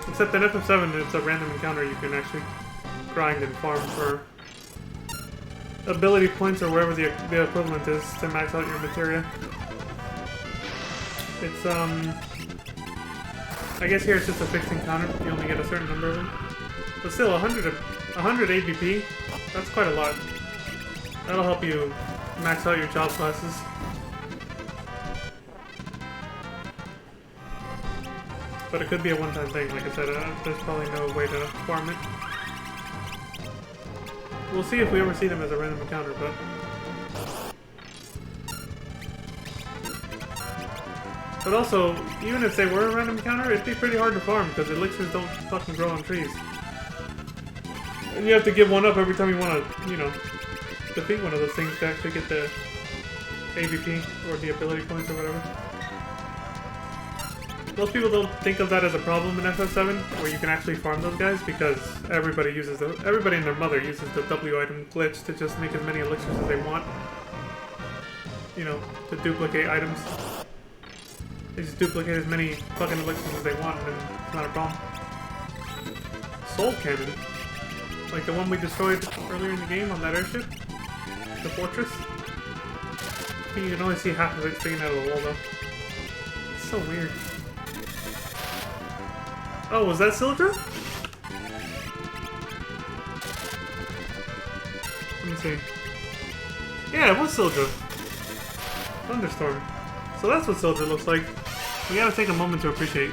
Except in FF7, it's a random encounter you can actually grind and farm for ability points or wherever the equivalent is to max out your materia. It's, I guess here it's just a fixed encounter. You only get a certain number of them. But still, 100 ABP, that's quite a lot. That'll help you max out your job classes. But it could be a one-time thing, like I said, there's probably no way to farm it. We'll see if we ever see them as a random encounter, but... But also, even if they were a random encounter, it'd be pretty hard to farm, because elixirs don't fucking grow on trees. And you have to give one up every time you want to, you know, defeat one of those things to actually get the AVP, or the ability points, or whatever. Most people don't think of that as a problem in FF7, where you can actually farm those guys, because everybody and their mother uses the W item glitch to just make as many elixirs as they want. You know, to duplicate items. They just duplicate as many fucking elixirs as they want, and it's not a problem. Soul Cannon. Like the one we destroyed earlier in the game on that airship. The fortress. I think you can only see half of it sticking out of the wall, though. It's so weird. Oh, was that Sildra? Let me see. Yeah, it was Sildra. Thunderstorm. So that's what Sildra looks like. We gotta take a moment to appreciate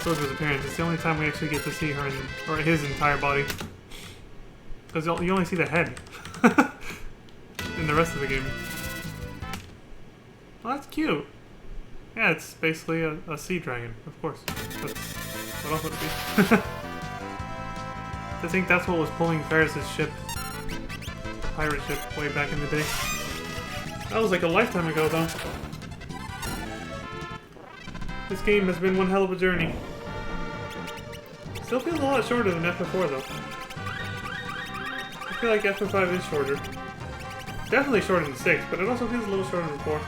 Sildra's appearance. It's the only time we actually get to see her, or his entire body. Because you only see the head. In the rest of the game. Well, that's cute. Yeah, it's basically a sea dragon, of course. What else would it be? I think that's what was pulling Ferris's ship. Pirate ship way back in the day. That was like a lifetime ago, though. This game has been one hell of a journey. Still feels a lot shorter than FF4, though. I feel like FF5 is shorter. Definitely shorter than 6, but it also feels a little shorter than 4.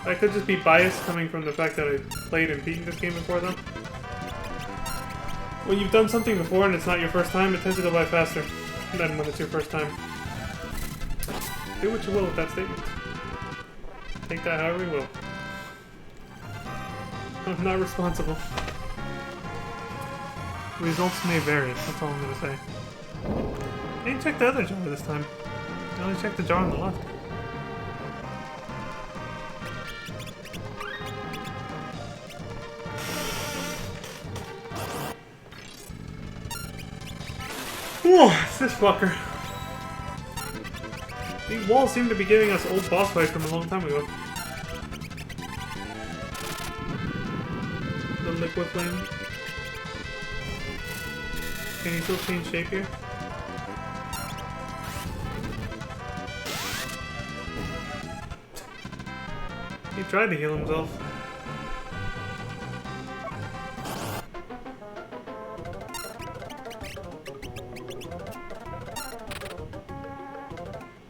That could just be bias coming from the fact that I played and beaten this game before, though. When you've done something before and it's not your first time, it tends to go by faster than when it's your first time. Do what you will with that statement. Take that however you will. I'm not responsible. Results may vary, that's all I'm gonna say. I didn't check the other jar this time. I only checked the jar on the left. Whoa, it's this fucker. These walls seem to be giving us old boss fights from a long time ago. The liquid flame. Can he still change shape here? He tried to heal himself.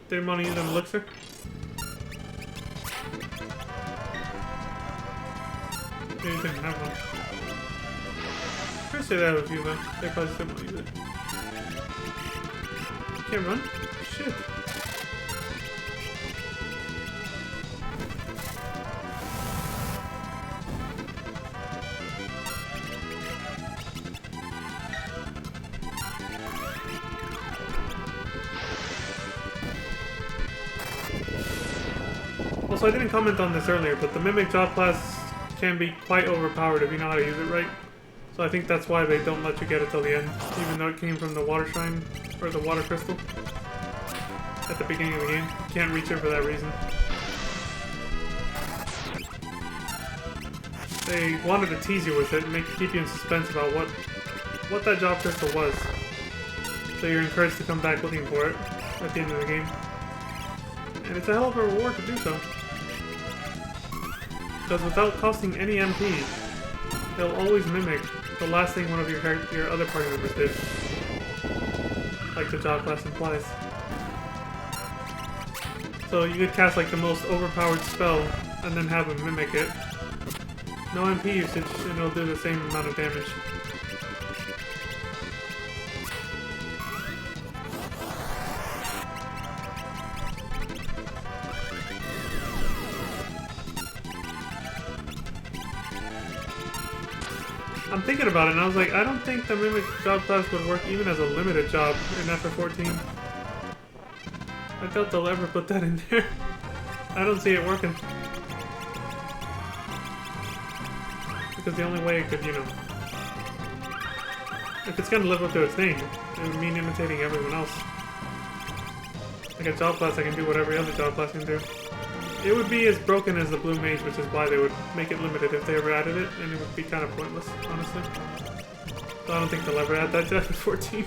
Didn't want to use an elixir. Maybe he didn't have one. I'm gonna say that with you, man. They probably still want to use it. Can't run? Shit. Also, I didn't comment on this earlier, but the Mimic job class can be quite overpowered if you know how to use it right. So I think that's why they don't let you get it till the end, even though it came from the water shrine, or the water crystal, at the beginning of the game. You can't reach it for that reason. They wanted to tease you with it and keep you in suspense about what that job crystal was. So you're encouraged to come back looking for it at the end of the game. And it's a hell of a reward to do so. Because without costing any MP, they'll always mimic the last thing one of your other party members did. Like the job class implies. So you could cast like the most overpowered spell and then have them mimic it. No MP usage and it'll do the same amount of damage. I'm thinking about it and I was like, I don't think the Mimic job class would work even as a limited job in FF14. I doubt they'll ever put that in there. I don't see it working. Because the only way it could, you know... If it's gonna live up to its name, it would mean imitating everyone else. Like a job class, I can do what every other job class can do. It would be as broken as the Blue Mage, which is why they would make it limited if they ever added it, and it would be kind of pointless, honestly. So I don't think they'll ever add that to FF14.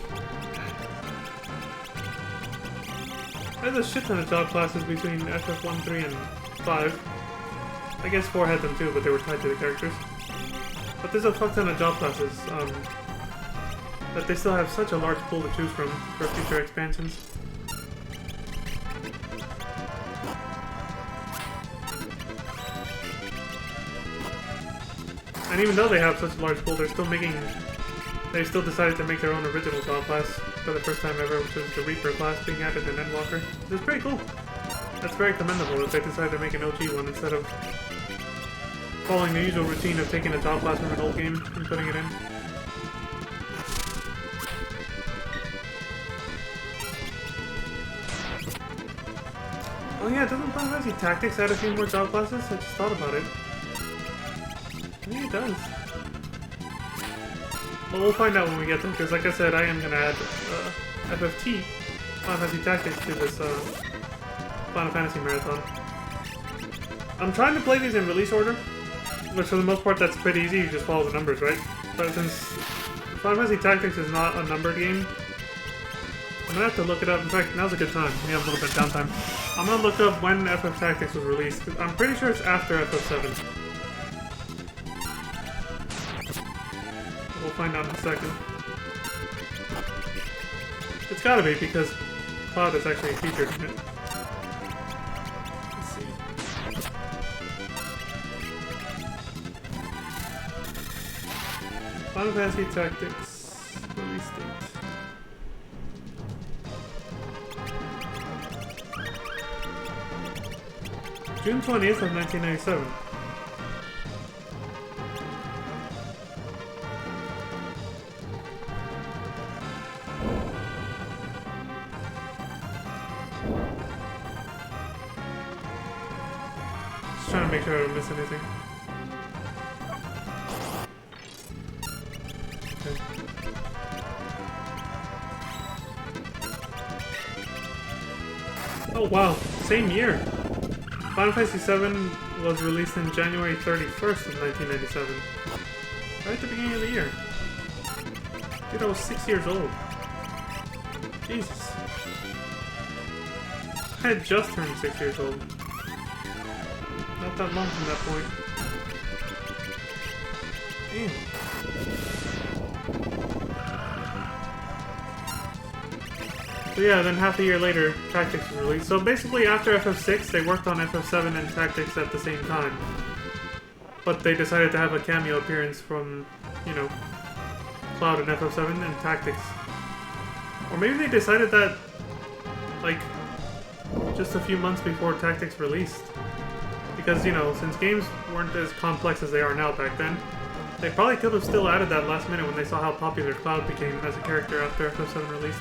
There's a shit ton of job classes between FF1, 3, and 5. I guess 4 had them too, but they were tied to the characters. But there's a fuck ton of job classes, that they still have such a large pool to choose from for future expansions. And even though they have such a large pool, they still decided to make their own original job class for the first time ever, which is the Reaper class being added in Endwalker. It's pretty cool. That's very commendable that they decided to make an OG one instead of following the usual routine of taking a job class from an old game and putting it in. Oh yeah, doesn't Final Fantasy Tactics add a few more job classes? I just thought about it. I think it does. Well, we'll find out when we get there, because like I said, I am going to add FFT, Final Fantasy Tactics, to this Final Fantasy Marathon. I'm trying to play these in release order, which for the most part that's pretty easy, you just follow the numbers, right? But since Final Fantasy Tactics is not a numbered game, I'm going to have to look it up. In fact, now's a good time. We have a little bit of downtime. I'm going to look up when FF Tactics was released, because I'm pretty sure it's after FF7. We'll find out in a second. It's gotta be, because Cloud is actually featured in it. Let's see. Final Fantasy Tactics release date. June 20th of 1997. Trying to make sure I don't miss anything. Okay. Oh wow, same year. Final Fantasy VII was released in January 31st of 1997. Right at the beginning of the year. Dude, I was 6 years old. Jesus. I had just turned 6 years old. Not that long from that point. Damn. So yeah, then half a year later, Tactics was released. So basically after FF6, they worked on FF7 and Tactics at the same time. But they decided to have a cameo appearance from, you know, Cloud in FF7 and Tactics. Or maybe they decided that, like, just a few months before Tactics released. Because, you know, since games weren't as complex as they are now back then, they probably could have still added that last minute when they saw how popular Cloud became as a character after FF7 released.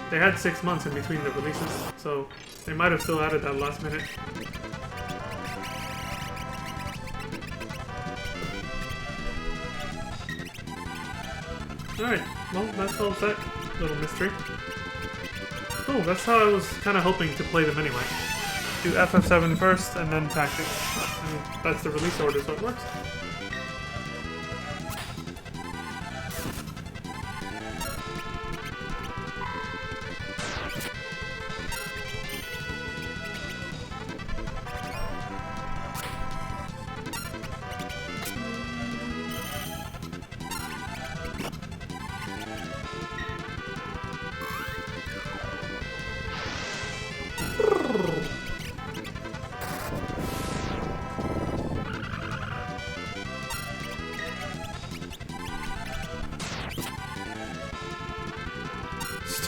They had 6 months in between the releases, so they might have still added that last minute. Alright, well, that solves that little mystery. Cool, that's how I was kind of hoping to play them anyway. Do FF7 first, and then Tactics. I mean, that's the release order, so it works.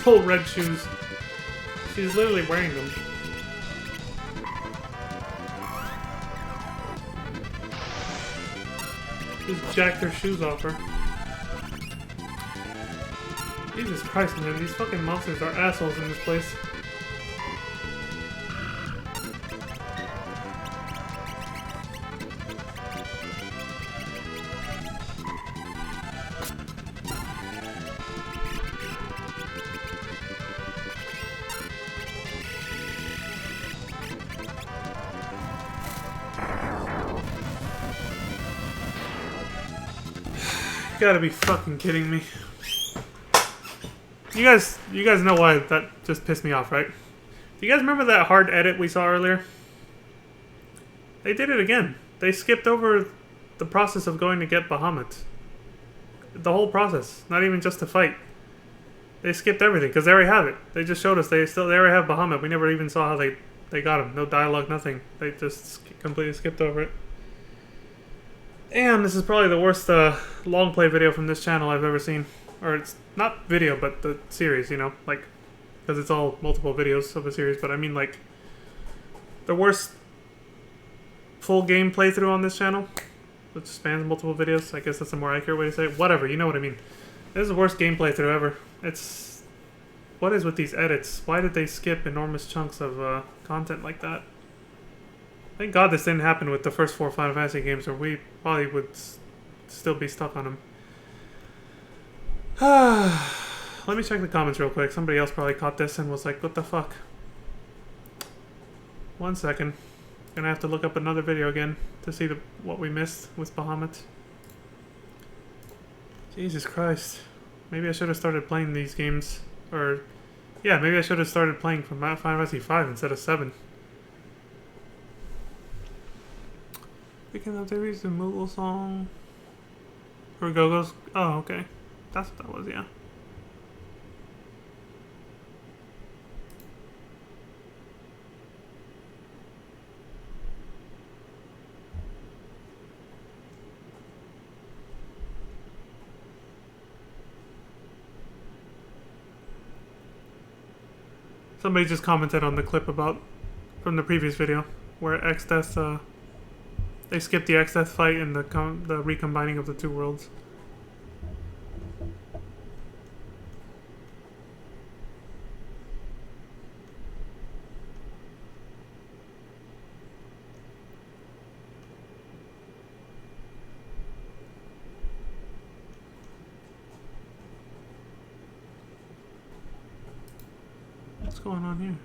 Stole red shoes. She's literally wearing them. Just jacked her shoes off her. Jesus Christ, man. These fucking monsters are assholes in this place. You gotta be fucking kidding me. You guys know why that just pissed me off, right? Do you guys remember that hard edit we saw earlier? They did it again. They skipped over the process of going to get Bahamut. The whole process, not even just to fight. They skipped everything because they already have it. They just showed us they already have Bahamut. We never even saw how they got him. No dialogue, nothing. They just completely skipped over it. And this is probably the worst long play video from this channel I've ever seen. Or it's not video, but the series, you know, like, because it's all multiple videos of a series. But I mean, like, the worst full game playthrough on this channel, which spans multiple videos. I guess that's a more accurate way to say it. Whatever, you know what I mean. This is the worst game playthrough ever. It's... What is with these edits? Why did they skip enormous chunks of content like that? Thank God this didn't happen with the first 4 Final Fantasy games, or we probably would still be stuck on them. Let me check the comments real quick. Somebody else probably caught this and was like, what the fuck? 1 second. Gonna have to look up another video again to see what we missed with Bahamut. Jesus Christ. Maybe I should have started playing these games. Or, yeah, maybe I should have started playing from Final Fantasy 5 instead of 7. Picking up the reason Moogle song. For Go-Go's. Oh, okay. That's what that was, yeah. Somebody just commented on the clip about from the previous video where Exdeath, they skipped the Exdeath fight and the recombining of the two worlds. What's going on here?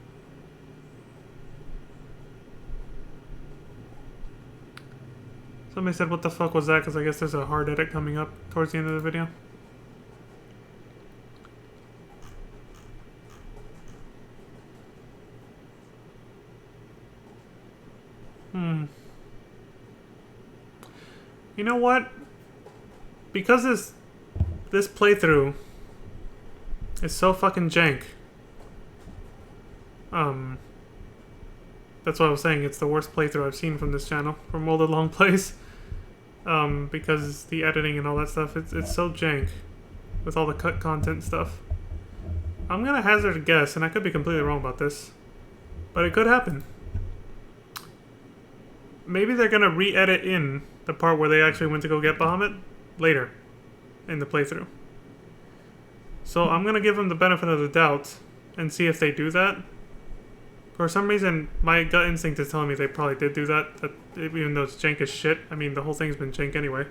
Somebody said, what the fuck was that? Because I guess there's a hard edit coming up towards the end of the video. You know what? Because this playthrough is so fucking jank. That's what I was saying. It's the worst playthrough I've seen from this channel, from all the long plays. Because the editing and all that stuff, it's so jank with all the cut content stuff. I'm gonna hazard a guess, and I could be completely wrong about this, but it could happen. Maybe they're gonna re-edit in the part where they actually went to go get Bahamut later in the playthrough. So I'm gonna give them the benefit of the doubt and see if they do that. For some reason, my gut instinct is telling me they probably did do that, even though it's jank as shit. I mean, the whole thing's been jank anyway.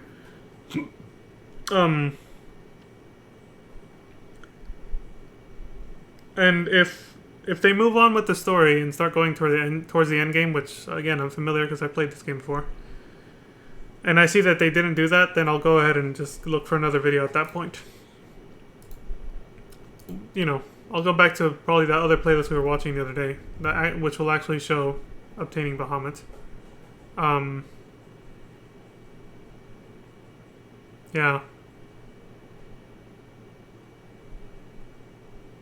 And if they move on with the story and start going towards the end game, which, again, I'm familiar because I played this game before, and I see that they didn't do that, then I'll go ahead and just look for another video at that point. You know, I'll go back to probably that other playlist we were watching the other day, which will actually show obtaining Bahamut. Yeah.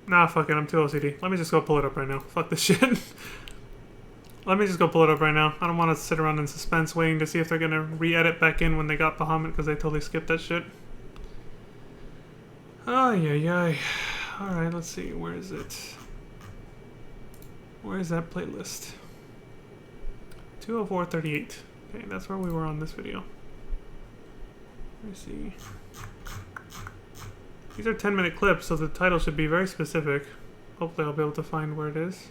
Nah, fuck it, I'm too OCD. Let me just go pull it up right now. Fuck this shit. Let me just go pull it up right now. I don't want to sit around in suspense waiting to see if they're gonna re-edit back in when they got Bahamut, because they totally skipped that shit. Oh, yeah. Alright, let's see. Where is it? Where is that playlist? 204.38. Okay, that's where we were on this video. Let me see. These are 10-minute clips, so the title should be very specific. Hopefully I'll be able to find where it is.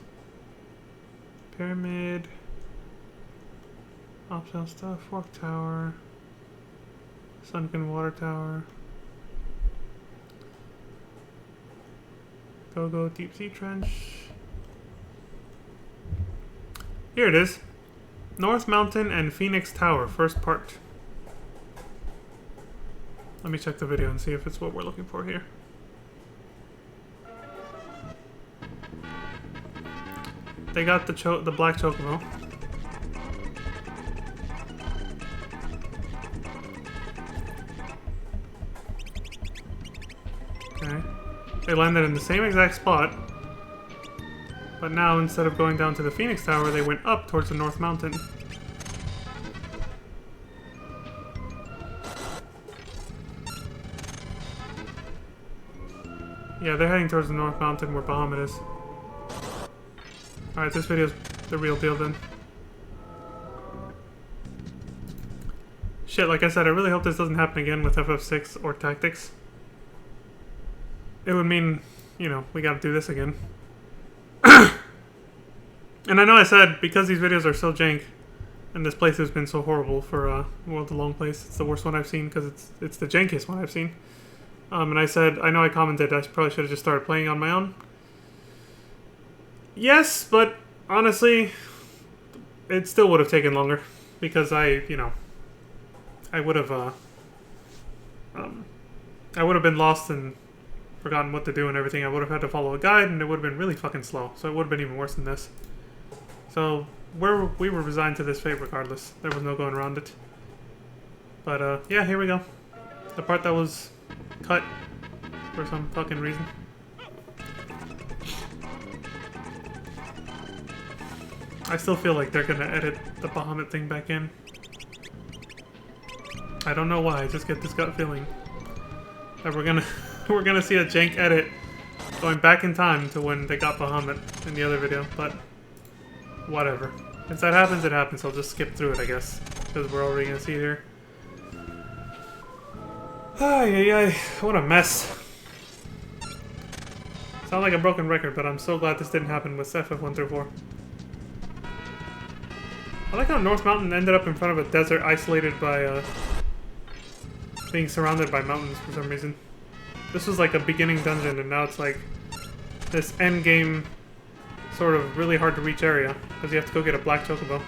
Pyramid. Optional stuff. Fork Tower. Sunken Water Tower. Go Deep Sea Trench. Here it is. North Mountain and Phoenix Tower, first part. Let me check the video and see if it's what we're looking for here. They got the black chocobo. Okay. They landed in the same exact spot. But now, instead of going down to the Phoenix Tower, they went up towards the North Mountain. Yeah, they're heading towards the North Mountain where Bahamut is. Alright, this video's the real deal then. Shit, like I said, I really hope this doesn't happen again with FF6 or Tactics. It would mean, you know, we gotta do this again. And I know I said, because these videos are so jank, and this playthrough has been so horrible for World of Long Place, it's the worst one I've seen, because it's the jankiest one I've seen. And I said, I know I commented I probably should have just started playing on my own. Yes, but honestly, it still would have taken longer, because I would have been lost and forgotten what to do and everything. I would have had to follow a guide, and it would have been really fucking slow, so it would have been even worse than this. So, we were resigned to this fate regardless. There was no going around it. But, yeah, here we go. The part that was cut for some fucking reason. I still feel like they're gonna edit the Bahamut thing back in. I don't know why, I just get this gut feeling that we're gonna see a jank edit going back in time to when they got Bahamut in the other video, but whatever. If that happens, it happens. I'll just skip through it, I guess, because we're already gonna see it here. Ay, ay, ay. What a mess. Sound like a broken record, but I'm so glad this didn't happen with FF1 through 4. I like how North Mountain ended up in front of a desert isolated by, being surrounded by mountains for some reason. This was like a beginning dungeon, and now it's like this end game sort of really hard to reach area, because you have to go get a black chocobo.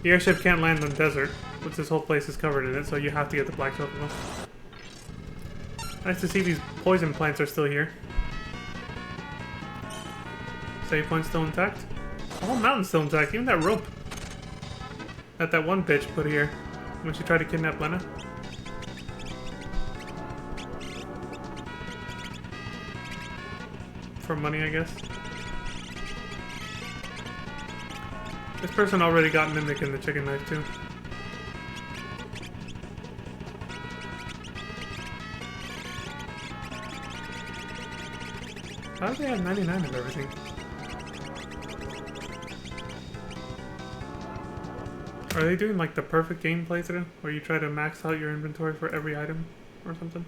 The airship can't land on desert, which this whole place is covered in it, so you have to get the black chocobo. Nice to see these poison plants are still here. Save point still intact. The whole mountain's still intact, even that rope that one bitch put here when she tried to kidnap Lena. For money, I guess. This person already got Mimic in the chicken knife, too. How do they have 99 of everything? Are they doing like the perfect game playthrough, where you try to max out your inventory for every item or something?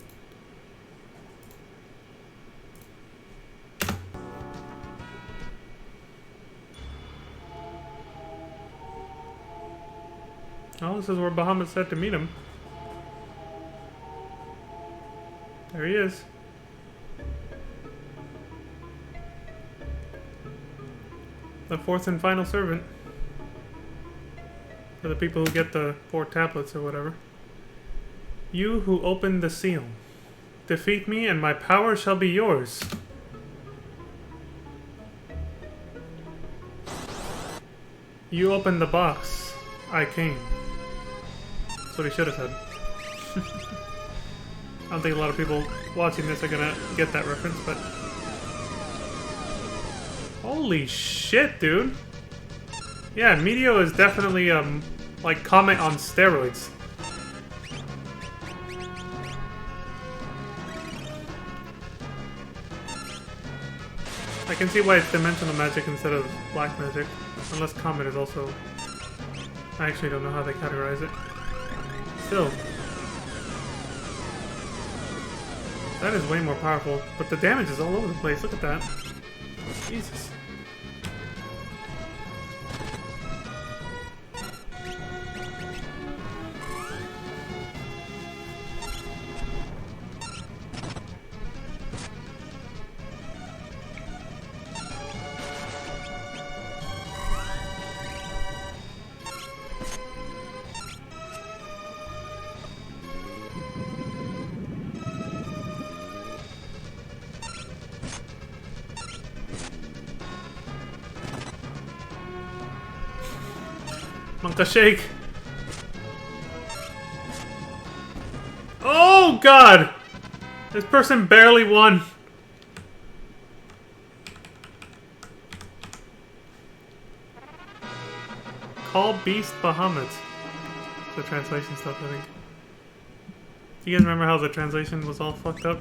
Oh, this is where Bahamut said to meet him. There he is. The fourth and final servant. For the people who get the 4 tablets or whatever. You who opened the seal. Defeat me and my power shall be yours. You opened the box. I came. That's what he should have said. I don't think a lot of people watching this are gonna get that reference, but... Holy shit, dude! Yeah, Medio is definitely, like, Comet on steroids. I can see why it's dimensional magic instead of black magic. Unless Comet is also... I actually don't know how they categorize it. Still. That is way more powerful, but the damage is all over the place. Look at that. Jesus. Monka Shake. Oh god! This person barely won. Call Beast Bahamut. The translation stuff, I think. Do you guys remember how the translation was all fucked up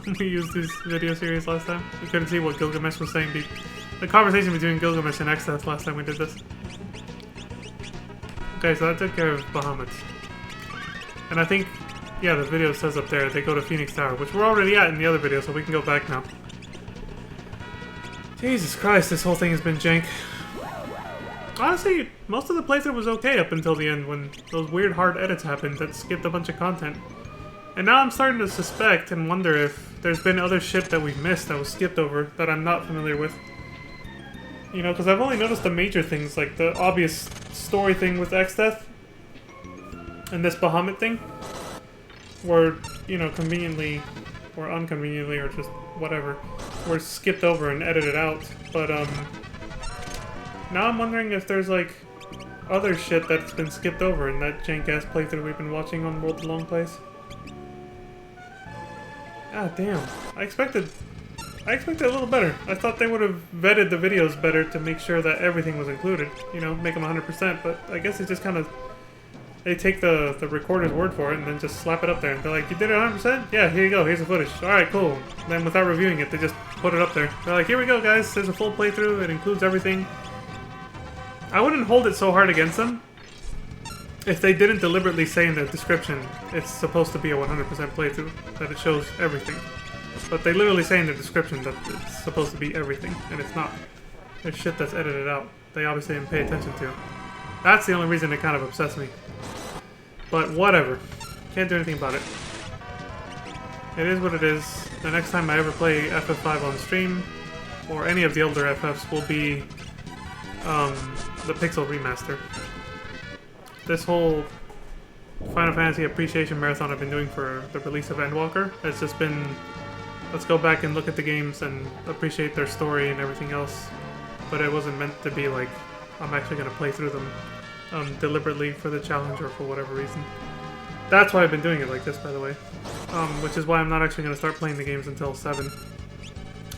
when we used this video series last time? We couldn't see what Gilgamesh was saying. The conversation between Gilgamesh and Exdeath last time we did this. Okay, so that took care of Bahamut. And I think, yeah, the video says up there they go to Phoenix Tower, which we're already at in the other video, so we can go back now. Jesus Christ, this whole thing has been jank. Honestly, most of the playthrough was okay up until the end when those weird hard edits happened that skipped a bunch of content. And now I'm starting to suspect and wonder if there's been other shit that we've missed that was skipped over that I'm not familiar with. You know, because I've only noticed the major things, like the obvious story thing with Exdeath and this Bahamut thing, were, you know, conveniently or unconveniently or just whatever, were skipped over and edited out. But, now I'm wondering if there's, like, other shit that's been skipped over in that jank-ass playthrough we've been watching on World of Long Plays. God damn. I expected a little better. I thought they would have vetted the videos better to make sure that everything was included. You know, make them 100%, but I guess it just kind of... They take the recorder's word for it and then just slap it up there. And they're like, you did it 100%? Yeah, here you go, here's the footage. Alright, cool. And then without reviewing it, they just put it up there. They're like, here we go, guys, there's a full playthrough, it includes everything. I wouldn't hold it so hard against them if they didn't deliberately say in the description it's supposed to be a 100% playthrough, that it shows everything. But they literally say in the description that it's supposed to be everything, and it's not. There's shit that's edited out. They obviously didn't pay attention to. That's the only reason it kind of upsets me. But whatever. Can't do anything about it. It is what it is. The next time I ever play FF5 on stream, or any of the older FFs, will be the Pixel Remaster. This whole Final Fantasy Appreciation Marathon I've been doing for the release of Endwalker has just been, let's go back and look at the games and appreciate their story and everything else. But it wasn't meant to be like, I'm actually going to play through them deliberately for the challenge or for whatever reason. That's why I've been doing it like this, by the way. Which is why I'm not actually going to start playing the games until 7.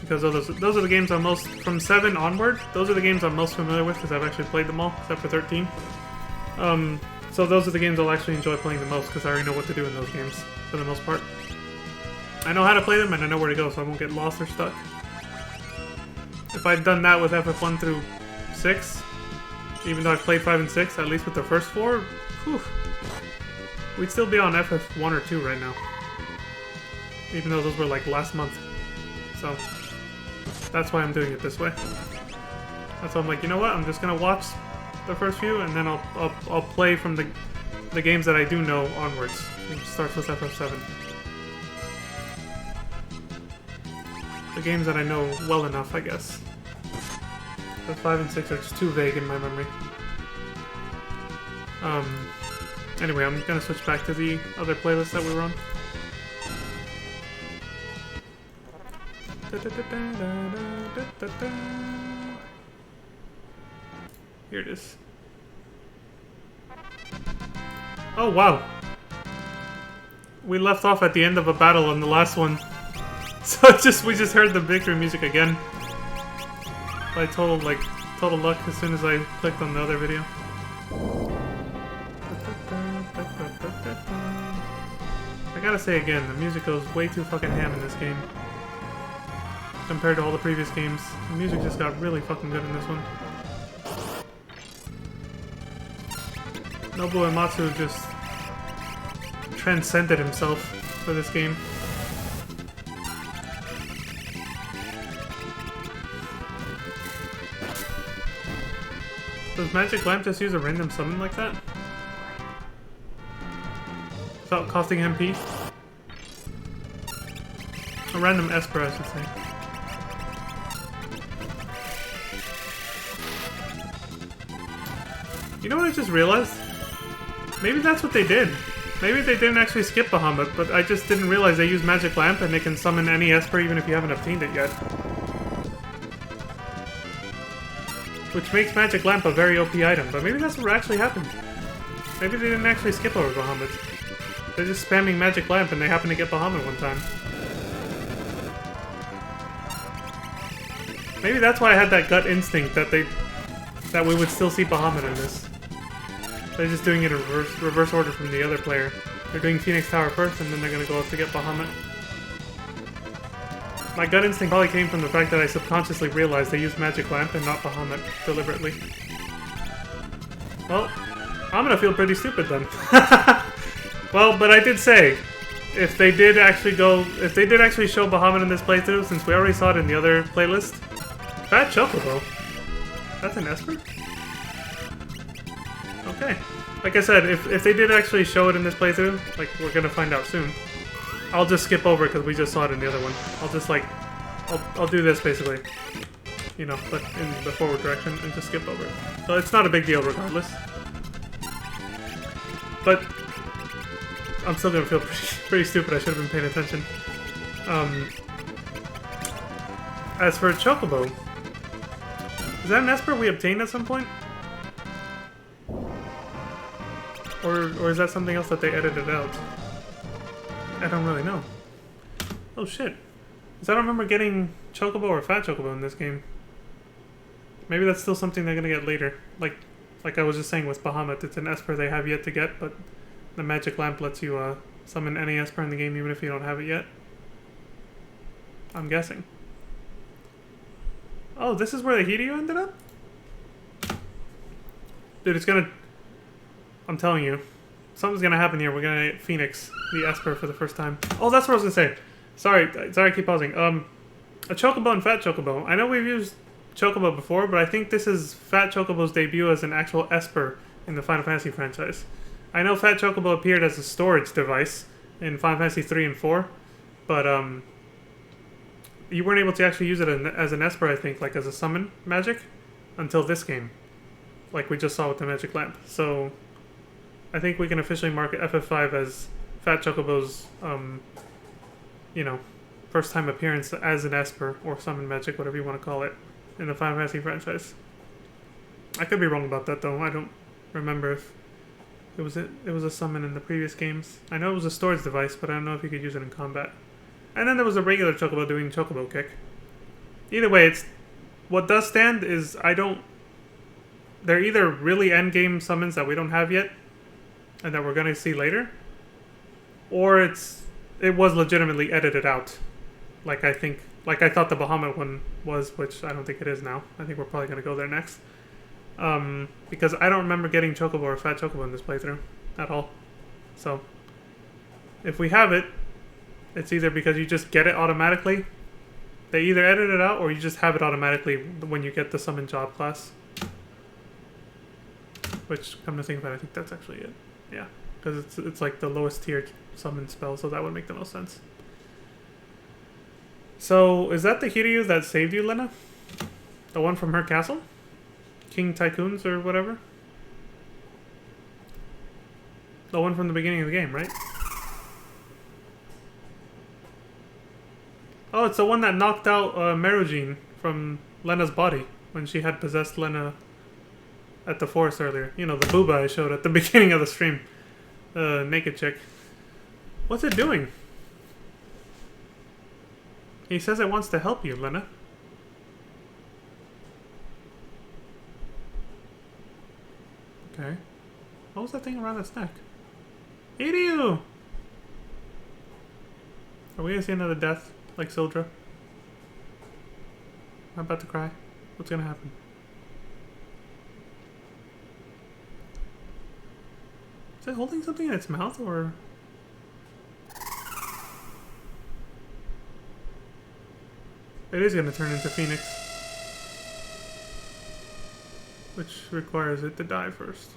Because those are the games I'm most... From 7 onward, those are the games I'm most familiar with because I've actually played them all, except for 13. So those are the games I'll actually enjoy playing the most because I already know what to do in those games, for the most part. I know how to play them and I know where to go, so I won't get lost or stuck. If I'd done that with FF1 through 6, even though I've played 5 and 6, at least with the first 4, whew, we'd still be on FF1 or 2 right now. Even though those were like last month. So... that's why I'm doing it this way. That's why I'm like, you know what? I'm just gonna watch the first few, and then I'll play from the games that I do know onwards. It starts with FF7. The games that I know well enough, I guess. But 5 and 6 are just too vague in my memory. Anyway, I'm gonna switch back to the other playlist that we were on. Here it is. Oh wow! We left off at the end of a battle on the last one, so we just heard the victory music again. By total luck as soon as I clicked on the other video. I gotta say again, the music goes way too fucking ham in this game. Compared to all the previous games. The music just got really fucking good in this one. Nobuo Uematsu just transcended himself for this game. Does Magic Lamp just use a random summon like that? Without costing MP? A random Esper, I should say. You know what I just realized? Maybe that's what they did. Maybe they didn't actually skip Bahamut, but I just didn't realize they use Magic Lamp and they can summon any Esper even if you haven't obtained it yet. which makes Magic Lamp a very OP item. But maybe that's what actually happened. Maybe they didn't actually skip over Bahamut. They're just spamming Magic Lamp and they happen to get Bahamut one time. Maybe that's why I had that gut instinct that we would still see Bahamut in this. They're just doing it in reverse order from the other player. They're doing Phoenix Tower first, and then they're gonna go up to get Bahamut. My gut instinct probably came from the fact that I subconsciously realized they used Magic Lamp and not Bahamut deliberately. Well, I'm gonna feel pretty stupid then. Well, but I did say, if they did actually show Bahamut in this playthrough, since we already saw it in the other playlist, Fat Chocobo. That's an Esper? Okay. Like I said, if they did actually show it in this playthrough, like we're gonna find out soon, I'll just skip over it because we just saw it in the other one. I'll just like, I'll do this basically, you know, but in the forward direction and just skip over it. So it's not a big deal regardless. But I'm still gonna feel pretty stupid. I should have been paying attention. As for Chocobo, is that an Esper we obtained at some point? Or is that something else that they edited out? I don't really know. Oh shit. Because I don't remember getting Chocobo or Fat Chocobo in this game. Maybe that's still something they're gonna get later. Like I was just saying with Bahamut, it's an Esper they have yet to get, but the Magic Lamp lets you summon any Esper in the game even if you don't have it yet. I'm guessing. Oh, this is where the Hideo ended up? Dude, it's gonna... I'm telling you. Something's gonna happen here. We're gonna get Phoenix, the Esper, for the first time. Oh, that's what I was gonna say. Sorry, I keep pausing. A Chocobo and Fat Chocobo. I know we've used Chocobo before, but I think this is Fat Chocobo's debut as an actual Esper in the Final Fantasy franchise. I know Fat Chocobo appeared as a storage device in Final Fantasy 3 and 4, but you weren't able to actually use it as an Esper, I think, like as a summon magic, until this game. Like we just saw with the Magic Lamp. So I think we can officially mark FF5 as Fat Chocobo's, you know, first time appearance as an Esper, or summon magic, whatever you want to call it, in the Final Fantasy franchise. I could be wrong about that though. I don't remember if it was a summon in the previous games. I know it was a storage device, but I don't know if you could use it in combat. And then there was a regular Chocobo doing Chocobo Kick. Either way, it's what does stand is they're either really endgame summons that we don't have yet, and that we're gonna see later, or it was legitimately edited out. Like I thought the Bahamut one was, which I don't think it is now. I think we're probably gonna go there next. Because I don't remember getting Chocobo or Fat Chocobo in this playthrough at all. So if we have it, it's either because you just get it automatically. They either edit it out or you just have it automatically when you get the summon job class. Which, come to think of it, I think that's actually it. Yeah, because it's like the lowest tier summon spell, so that would make the most sense. So, is that the Hiryu that saved you, Lena? The one from her castle? King Tycoons or whatever? The one from the beginning of the game, right? Oh, it's the one that knocked out Merugene from Lena's body when she had possessed Lena at the forest earlier. You know, the booba I showed at the beginning of the stream. Naked chick. What's it doing? He says it wants to help you, Lena. Okay. What was that thing around its neck? Hiryu! Are we gonna see another death, like Sildra? I'm about to cry. What's gonna happen? Is it holding something in its mouth, or...? It is gonna turn into Phoenix. Which requires it to die first.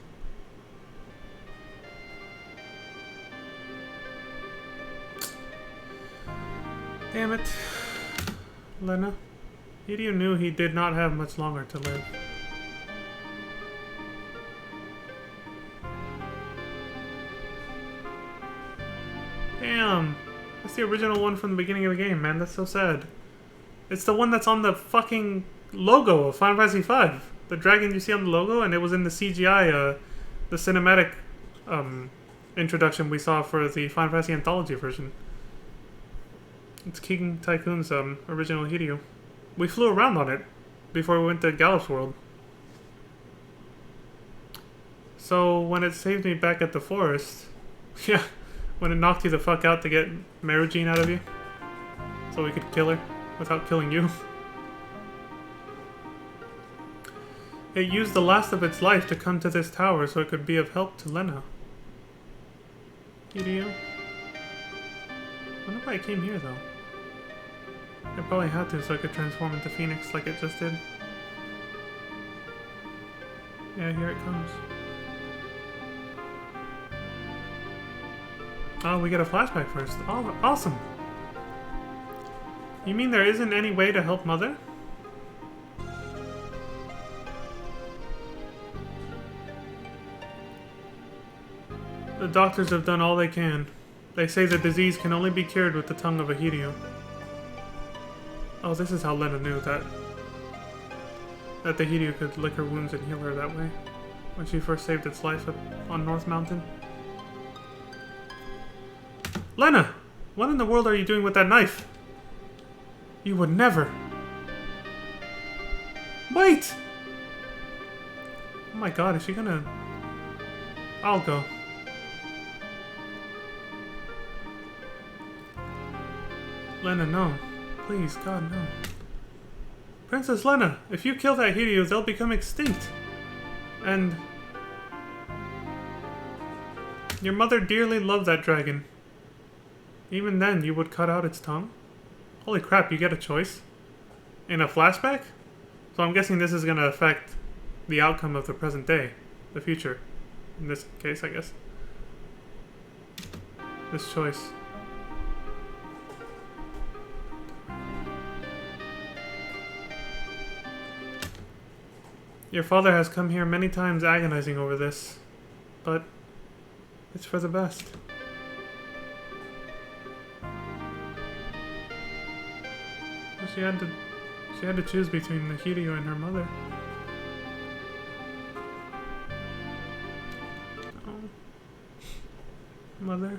Damn it. Lena. Hiryu knew he did not have much longer to live. Damn. That's the original one from the beginning of the game, man. That's so sad. It's the one that's on the fucking logo of Final Fantasy V. the dragon you see on the logo, and it was in the CGI, the cinematic introduction we saw for the Final Fantasy Anthology version. It's King Tycoon's original Hideo. We flew around on it before we went to Gallup's World. So when it saved me back at the forest, yeah, when it knocked you the fuck out to get Marugene out of you, so we could kill her without killing you. It used the last of its life to come to this tower so it could be of help to Lena. Hideo? I wonder why it came here though. It probably had to so it could transform into Phoenix like it just did. Yeah, here it comes. Oh, we get a flashback first. Oh, awesome! You mean there isn't any way to help Mother? The doctors have done all they can. They say the disease can only be cured with the tongue of a Hideo. Oh, this is how Lena knew that the Hideo could lick her wounds and heal her that way. When she first saved its life on North Mountain. Lena! What in the world are you doing with that knife? You would never. Wait! Oh my god, is she gonna... I'll go. Lena, no. Please, God, no. Princess Lena, if you kill that Hideo, they'll become extinct. And... your mother dearly loved that dragon. Even then, you would cut out its tongue? Holy crap, you get a choice? In a flashback? So I'm guessing this is going to affect the outcome of the present day. The future. In this case, I guess. This choice. Your father has come here many times agonizing over this. But it's for the best. She had to choose between the Hideo and her mother. Oh. Mother.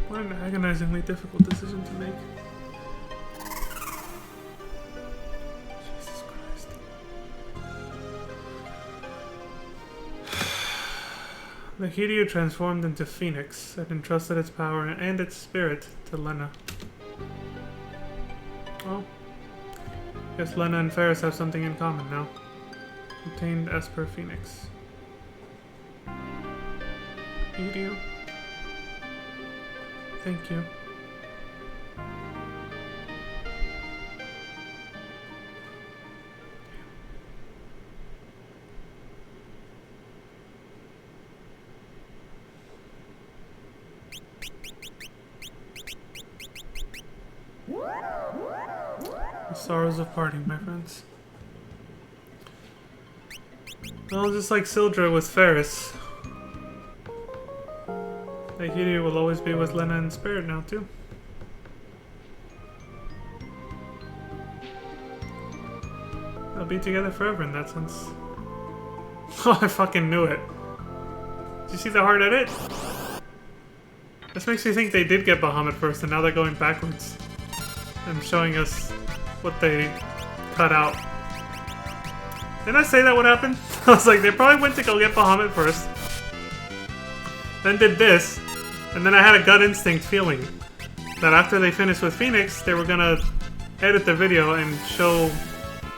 What an agonizingly difficult decision to make. The Hideo transformed into Phoenix and entrusted its power and its spirit to Lena. Well, guess Lena and Faris have something in common now. Obtained Esper Phoenix. Hideo. Thank you. The sorrows of parting, my friends. Well, just like Sildra with Faris, the Hideo will always be with Lena in spirit now, too. They'll be together forever in that sense. Oh, I fucking knew it. Did you see the hard edit? This makes me think they did get Bahamut first, and now they're going backwards. And showing us what they cut out. Didn't I say that would happen? I was like, they probably went to go get Bahamut first. Then did this. And then I had a gut instinct feeling that after they finished with Phoenix, they were gonna edit the video and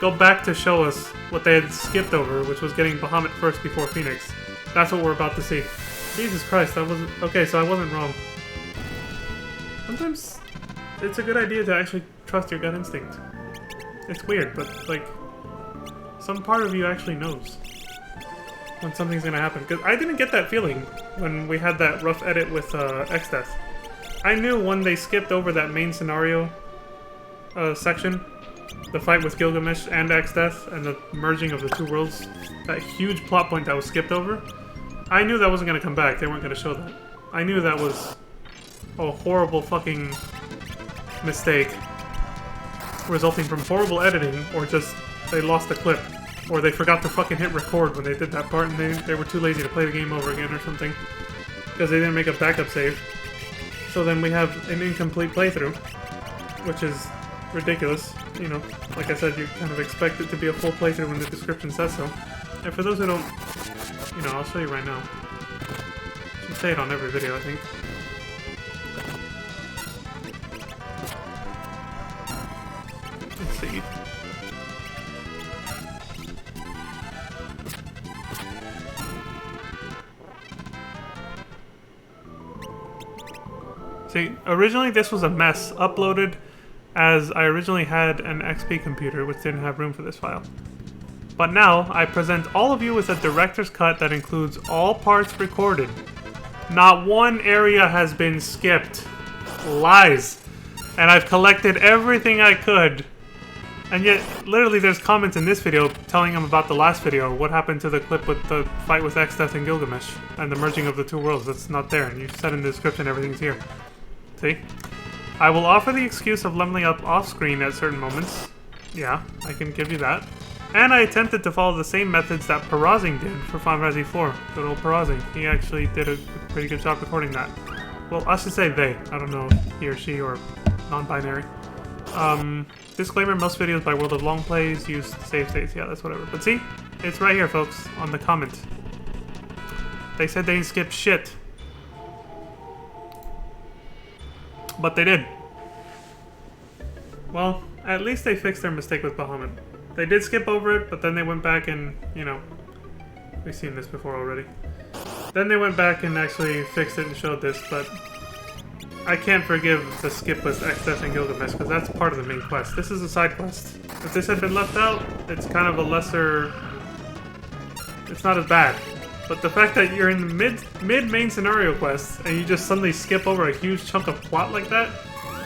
go back to show us what they had skipped over, which was getting Bahamut first before Phoenix. That's what we're about to see. Jesus Christ, that wasn't... Okay, so I wasn't wrong. Sometimes it's a good idea to actually trust your gut instinct. It's weird, but, like, some part of you actually knows when something's gonna happen. Because I didn't get that feeling when we had that rough edit with Exdeath. I knew when they skipped over that main scenario section, the fight with Gilgamesh and Exdeath, and the merging of the two worlds, that huge plot point that was skipped over, I knew that wasn't gonna come back. They weren't gonna show that. I knew that was a horrible fucking mistake resulting from horrible editing, or just they lost the clip, or they forgot to fucking hit record when they did that part and they were too lazy to play the game over again or something because they didn't make a backup save. So then we have an incomplete playthrough, which is ridiculous. You know, like I said, you kind of expect it to be a full playthrough when the description says so. And for those who don't, you know, I'll show you right now. I should say it on every video, I think. Let's see. See, originally this was a mess, uploaded as I originally had an XP computer which didn't have room for this file. But now, I present all of you with a director's cut that includes all parts recorded. Not one area has been skipped. Lies. And I've collected everything I could. And yet, literally there's comments in this video telling them about the last video, what happened to the clip with the fight with Exdeath and Gilgamesh, and the merging of the two worlds. That's not there, and you said in the description everything's here. See? I will offer the excuse of leveling up off-screen at certain moments. Yeah, I can give you that. And I attempted to follow the same methods that Parazing did for Final Fantasy IV. Good old Parazing. He actually did a pretty good job recording that. Well, I should say they. I don't know if he or she or non-binary. Disclaimer, most videos by World of Long Plays use save states. Yeah, that's whatever. But see? It's right here, folks, on the comment. They said they didn't skip shit. But they did. Well, at least they fixed their mistake with Bahamut. They did skip over it, but then they went back and, you know, we've seen this before already. Then they went back and actually fixed it and showed this, but I can't forgive the skip with Exdeath and Gilgamesh, because that's part of the main quest. This is a side quest. If this had been left out, it's kind of a lesser... It's not as bad. But the fact that you're in the mid-main scenario quest, and you just suddenly skip over a huge chunk of plot like that,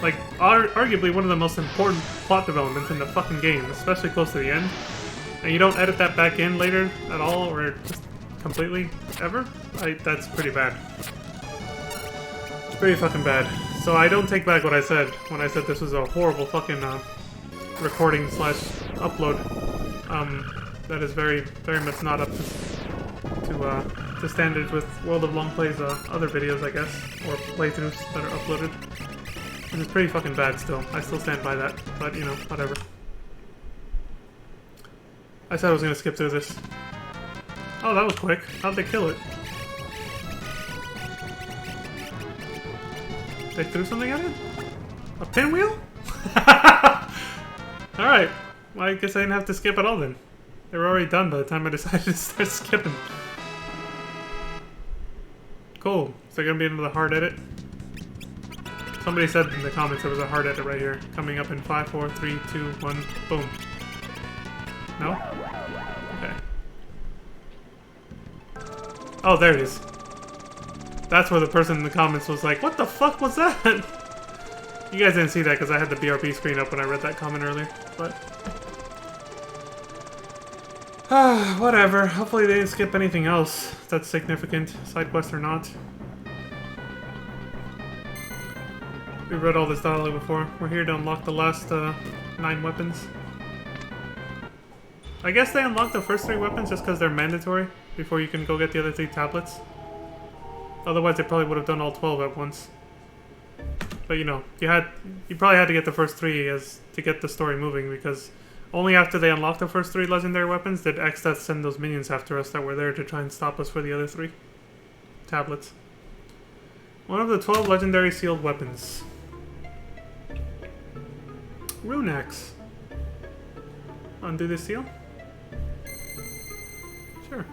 like, arguably one of the most important plot developments in the fucking game, especially close to the end, and you don't edit that back in later at all, or just completely, ever, that's pretty bad. It's pretty fucking bad. So I don't take back what I said when I said this was a horrible fucking recording slash upload. That is very, very much not up to standards with World of Long Play's other videos, I guess, or playthroughs that are uploaded. And it's pretty fucking bad still. I still stand by that, but you know, whatever. I said I was gonna skip through this. Oh, that was quick. How'd they kill it? They threw something at it? A pinwheel? Alright. Well, I guess I didn't have to skip at all then. They were already done by the time I decided to start skipping. Cool. Is there gonna be another hard edit? Somebody said in the comments there was a hard edit right here. Coming up in 5, 4, 3, 2, 1, boom. No? Okay. Oh, there it is. That's where the person in the comments was like, what the fuck was that? You guys didn't see that because I had the BRB screen up when I read that comment earlier, but... whatever. Hopefully they didn't skip anything else that's significant, side quest or not. We've read all this dialogue before. We're here to unlock the last 9 weapons. I guess they unlock the first 3 weapons just because they're mandatory before you can go get the other 3 tablets. Otherwise, they probably would have done all 12 at once. But you know, you probably had to get the first 3 to get the story moving, because only after they unlocked the first 3 legendary weapons did Exdeath send those minions after us that were there to try and stop us for the other 3 tablets. One of the 12 legendary sealed weapons. Rune Axe. Undo the seal? Sure.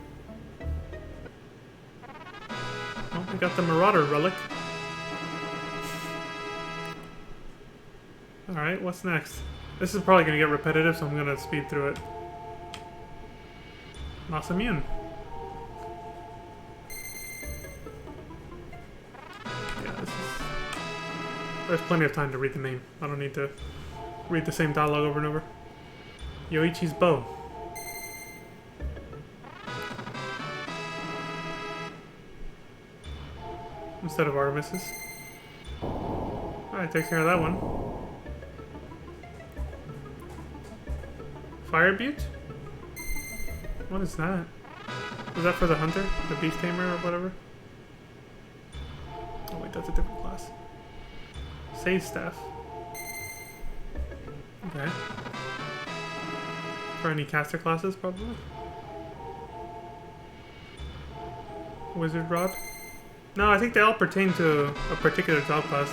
Well, we got the Marauder relic. Alright, what's next? This is probably going to get repetitive, so I'm going to speed through it. Masamune. Yeah, this is... There's plenty of time to read the name. I don't need to read the same dialogue over and over. Yoichi's bow. instead of Artemis's. Alright, take care of that one. Fire Butte? What is that? Is that for the hunter? The beast tamer or whatever? Oh wait, that's a different class. Save staff. Okay. For any caster classes, probably? Wizard Rod? No, I think they all pertain to a particular job class.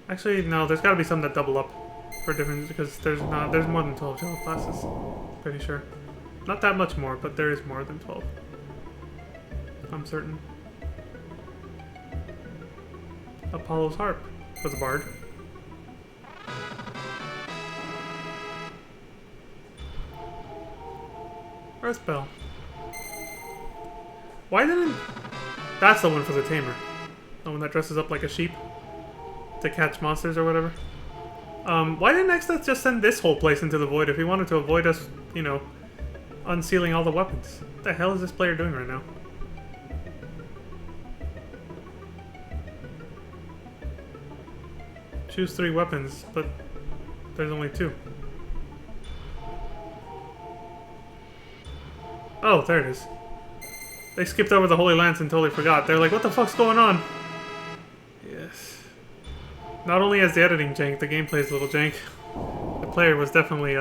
Actually, no, there's gotta be some that double up for different, because there's more than 12 job classes. Pretty sure. Not that much more, but there is more than 12. I'm certain. Apollo's Harp for the Bard. Earthbell. Why didn't... That's the one for the Tamer. The one that dresses up like a sheep to catch monsters or whatever. Why didn't Exdeath just send this whole place into the void if he wanted to avoid us, you know, unsealing all the weapons? What the hell is this player doing right now? Choose 3 weapons, but there's only 2. Oh, there it is. They skipped over the Holy Lance and totally forgot. They're like, what the fuck's going on? Yes. Not only is the editing jank, the gameplay is a little jank. The player was definitely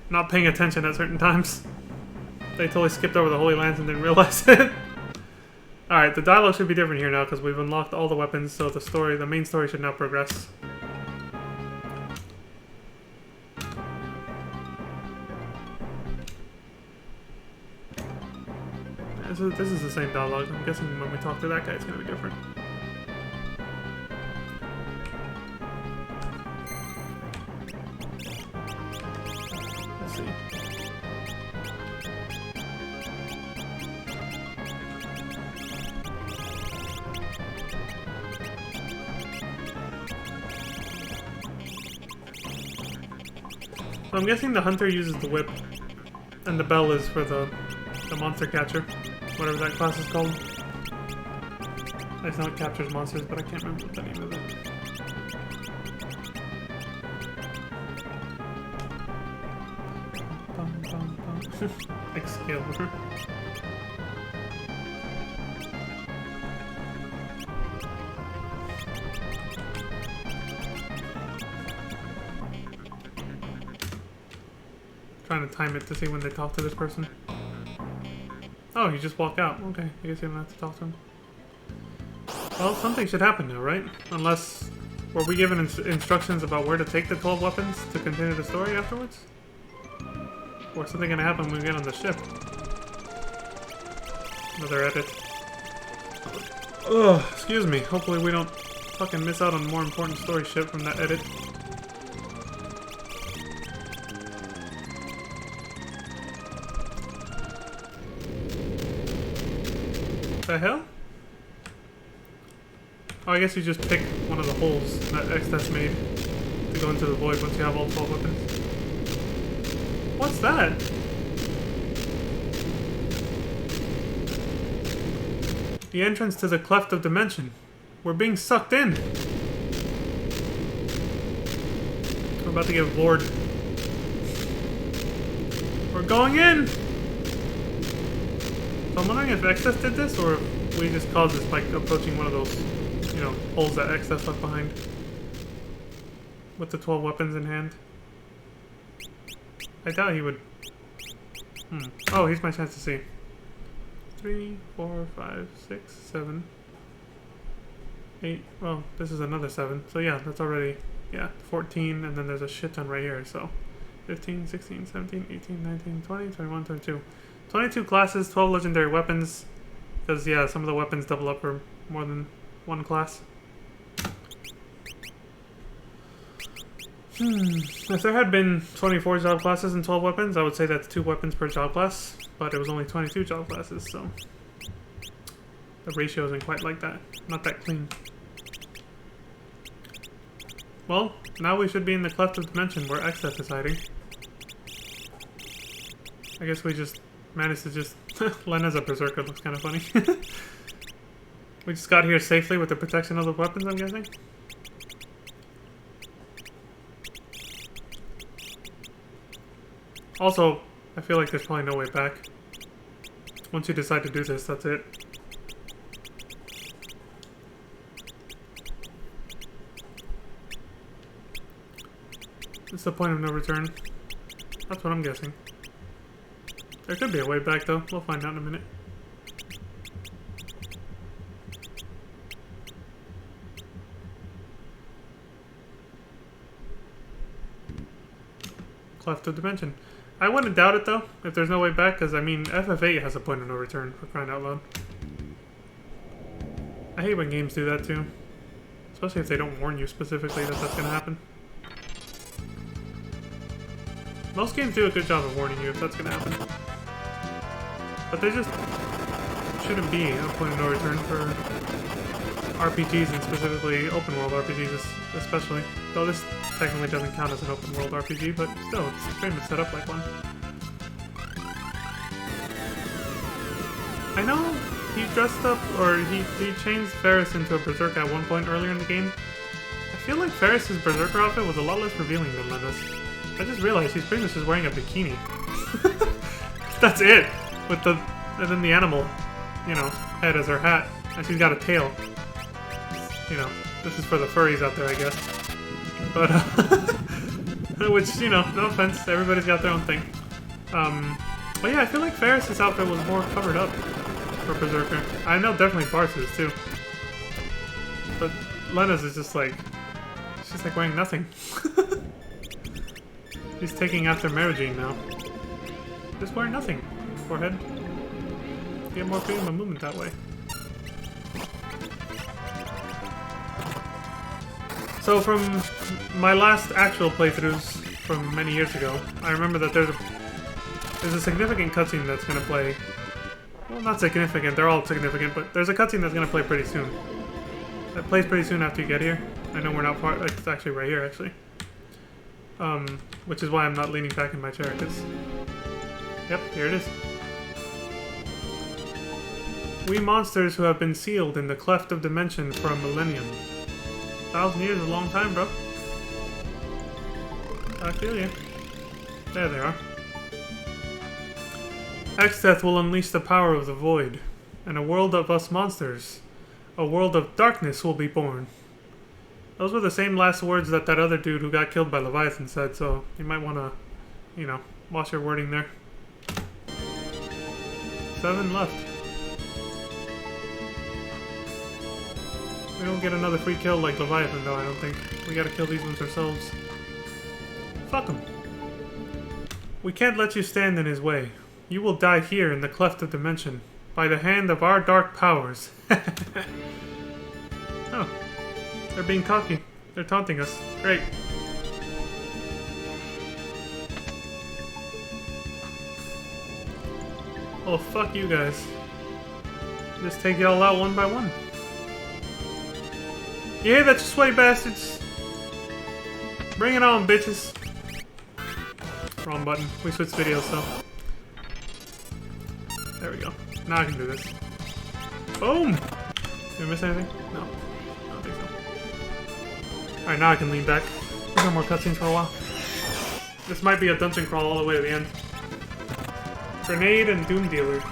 not paying attention at certain times. They totally skipped over the Holy Lance and didn't realize it. Alright, the dialogue should be different here now because we've unlocked all the weapons, so the main story should now progress. This is the same dialogue. I'm guessing when we talk to that guy, it's going to be different. Let's see. So I'm guessing the hunter uses the whip, and the bell is for the monster catcher. Whatever that class is called. I just know it captures monsters, but I can't remember what the name of it. Excalibur. Trying to time it to see when they talk to this person. Oh, you just walk out. Okay, I guess you don't have to talk to him. Well, something should happen now, right? Unless... Were we given instructions about where to take the 12 weapons to continue the story afterwards? Or is something gonna happen when we get on the ship? Another edit. Ugh, excuse me. Hopefully we don't fucking miss out on more important story shit from that edit. The hell? Oh, I guess you just pick one of the holes that Exdeath made to go into the void once you have all 12 weapons. What's that? The entrance to the Cleft of Dimension. We're being sucked in. We're about to get bored. We're going in! I'm wondering if Exdeath did this, or if we just caused this by approaching one of those, you know, holes that Exdeath left behind. With the 12 weapons in hand. I doubt he would... Oh, here's my chance to see. 3, 4, 5, 6, 7, 8. Well, this is another 7. So yeah, that's already, 14, and then there's a shit ton right here, so... 15, 16, 17, 18, 19, 20, 21, 22. 22 classes, 12 legendary weapons. Because, yeah, some of the weapons double up for more than one class. If there had been 24 job classes and 12 weapons, I would say that's 2 weapons per job class. But it was only 22 job classes, so... the ratio isn't quite like that. Not that clean. Well, now we should be in the Cleft of Dimension where Exdeath is hiding. I guess we just... managed to just... Len as a berserker looks kind of funny. We just got here safely with the protection of the weapons, I'm guessing? Also, I feel like there's probably no way back. Once you decide to do this, that's it. It's the point of no return. That's what I'm guessing. There could be a way back, though. We'll find out in a minute. Cleft of Dimension. I wouldn't doubt it, though, if there's no way back, because, I mean, FF8 has a point of no return, for crying out loud. I hate when games do that, too. Especially if they don't warn you specifically that that's going to happen. Most games do a good job of warning you if that's going to happen. But there just shouldn't be a point of no return for RPGs, and specifically open world RPGs especially. Though this technically doesn't count as an open world RPG, but still, it's very much set up like one. I know he dressed up, or he changed Ferris into a berserker at one point earlier in the game. I feel like Ferris's berserker outfit was a lot less revealing than Lena's. I just realized he's pretty much just wearing a bikini. That's it! With the, and then the animal, you know, head as her hat. And she's got a tail. You know, this is for the furries out there, I guess. But, which, you know, no offense, everybody's got their own thing. But yeah, I feel like Ferris's outfit was more covered up for Berserker. I know definitely Bart's too. But Lena's is just like, she's like wearing nothing. He's taking after Marigine now. Just wearing nothing. Forehead. Get more freedom of movement that way. So from my last actual playthroughs from many years ago, I remember that there's a significant cutscene that's going to play. Well, not significant, they're all significant, but there's a cutscene that's going to play pretty soon. That plays pretty soon after you get here. I know we're not far, it's actually right here, actually. Which is why I'm not leaning back in my chair, because... Yep, here it is. We monsters who have been sealed in the cleft of dimension for a millennium. 1,000 years is a long time, bro. I feel you. There they are. Exdeath will unleash the power of the void, and a world of us monsters, a world of darkness will be born. Those were the same last words that other dude who got killed by Leviathan said, so you might want to, you know, watch your wording there. 7 left. We don't get another free kill like Leviathan, though, I don't think. We gotta kill these ones ourselves. Fuck him. We can't let you stand in his way. You will die here in the cleft of dimension, by the hand of our dark powers. Oh. They're being cocky. They're taunting us. Great. Oh, fuck you guys. Just take y'all out one by one. You hear that, you sweaty bastards? Bring it on, bitches. Wrong button. We switched videos, so. There we go. Now I can do this. Boom! Did I miss anything? No. I don't think so. Alright, now I can lean back. No more cutscenes for a while. This might be a dungeon crawl all the way to the end. Grenade and Doom Dealer.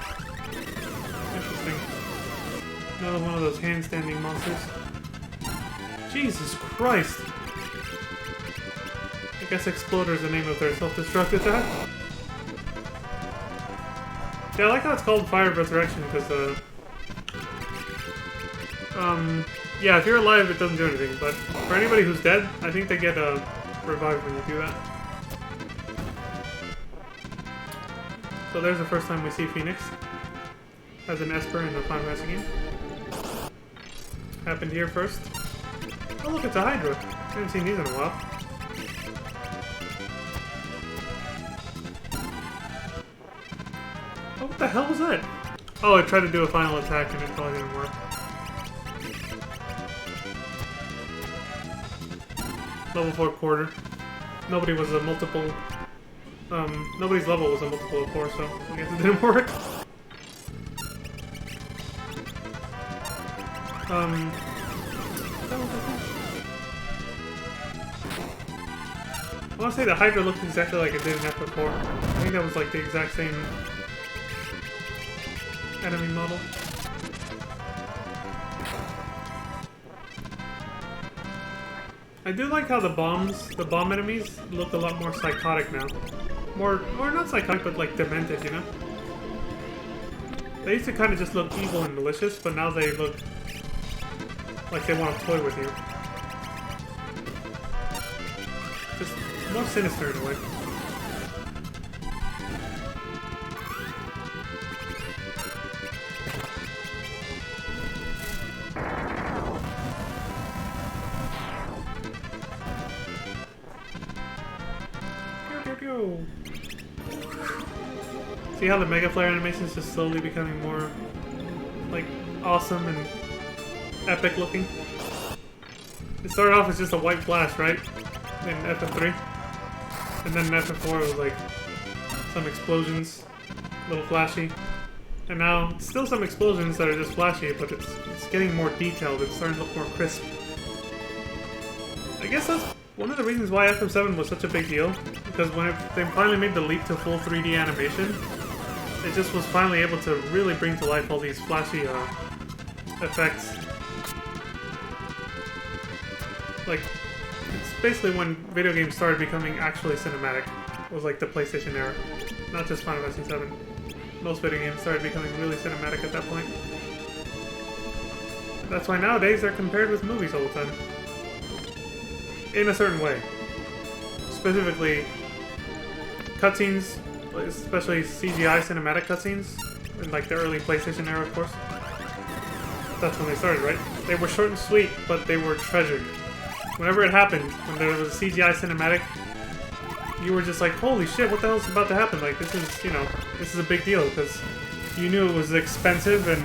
Interesting. Another one of those handstanding monsters. Jesus Christ! I guess Exploder is the name of their self-destruct attack. Yeah, I like how it's called Fire of Resurrection, because, yeah, if you're alive, it doesn't do anything, but for anybody who's dead, I think they get, revived when you do that. So there's the first time we see Phoenix as an Esper in the Final Fantasy game. Happened here first. Oh look, it's a Hydra. I haven't seen these in a while. Oh, what the hell was that? Oh, I tried to do a final attack and it probably didn't work. Level 4 quarter. Nobody was a multiple... nobody's level was a multiple of 4, so I guess it didn't work. Um, I want to say the Hydra looked exactly like it did in FF4. I think that was like the exact same enemy model. I do like how the bomb enemies look a lot more psychotic now. More not psychotic, but like demented, you know? They used to kind of just look evil and malicious, but now they look like they want to toy with you. Just more sinister in a way. See how the Mega Flare animation is just slowly becoming more, like, awesome and epic looking? It started off as just a white flash, right? In FF3. And then in FF4 it was like some explosions, a little flashy. And now, it's still some explosions that are just flashy, but it's getting more detailed, it's starting to look more crisp. I guess that's one of the reasons why FF7 was such a big deal, because when they finally made the leap to full 3D animation, it just was finally able to really bring to life all these flashy effects. Like, it's basically when video games started becoming actually cinematic. It was like the PlayStation era, not just Final Fantasy VII. Most video games started becoming really cinematic at that point. That's why nowadays they're compared with movies all the time. In a certain way. Specifically, cutscenes, especially CGI cinematic cutscenes, in like the early PlayStation era, of course. That's when they started, right? They were short and sweet, but they were treasured. Whenever it happened, when there was a CGI cinematic, you were just like, holy shit, what the hell's about to happen? Like, this is, you know, this is a big deal, because you knew it was expensive and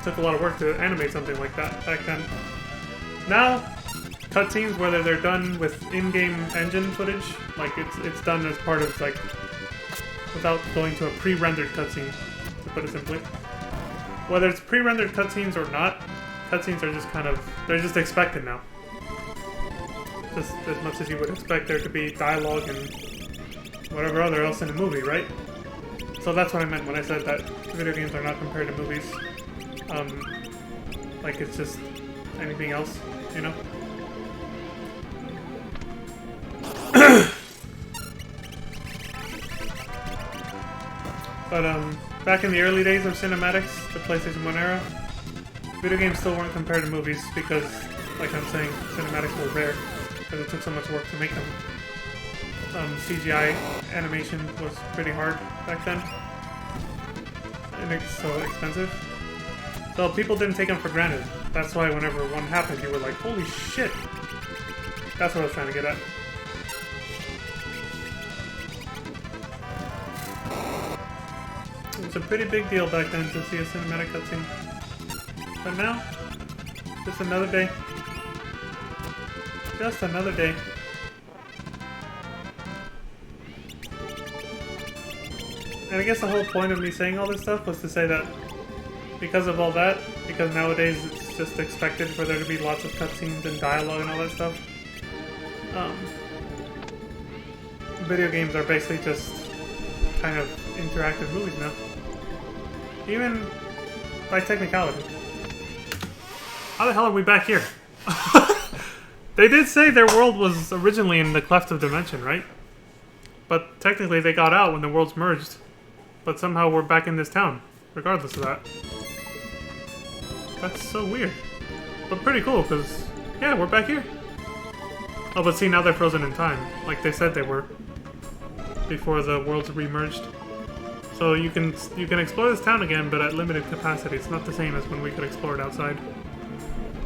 took a lot of work to animate something like that back then. Now, cutscenes, whether they're done with in-game engine footage, like it's done as part of, like, without going to a pre-rendered cutscene, to put it simply. Whether it's pre-rendered cutscenes or not, cutscenes are just kind of, they're just expected now. Just as much as you would expect there to be dialogue and whatever other else in a movie, right? So that's what I meant when I said that video games are not compared to movies. Like it's just anything else, you know? But back in the early days of cinematics, the PlayStation 1 era, video games still weren't compared to movies because, like I'm saying, cinematics were rare because it took so much work to make them. CGI animation was pretty hard back then, and it's so expensive. So people didn't take them for granted. That's why whenever one happened, you were like, holy shit! That's what I was trying to get at. It was a pretty big deal back then to see a cinematic cutscene. But now, just another day. Just another day. And I guess the whole point of me saying all this stuff was to say that because of all that, because nowadays it's just expected for there to be lots of cutscenes and dialogue and all that stuff, video games are basically just kind of interactive movies now. Even by technicality. How the hell are we back here? They did say their world was originally in the Cleft of Dimension, right? But technically they got out when the worlds merged. But somehow we're back in this town, regardless of that. That's so weird. But pretty cool, because, yeah, we're back here. Oh, but see, now they're frozen in time, like they said they were. Before the worlds remerged. So you can explore this town again, but at limited capacity. It's not the same as when we could explore it outside.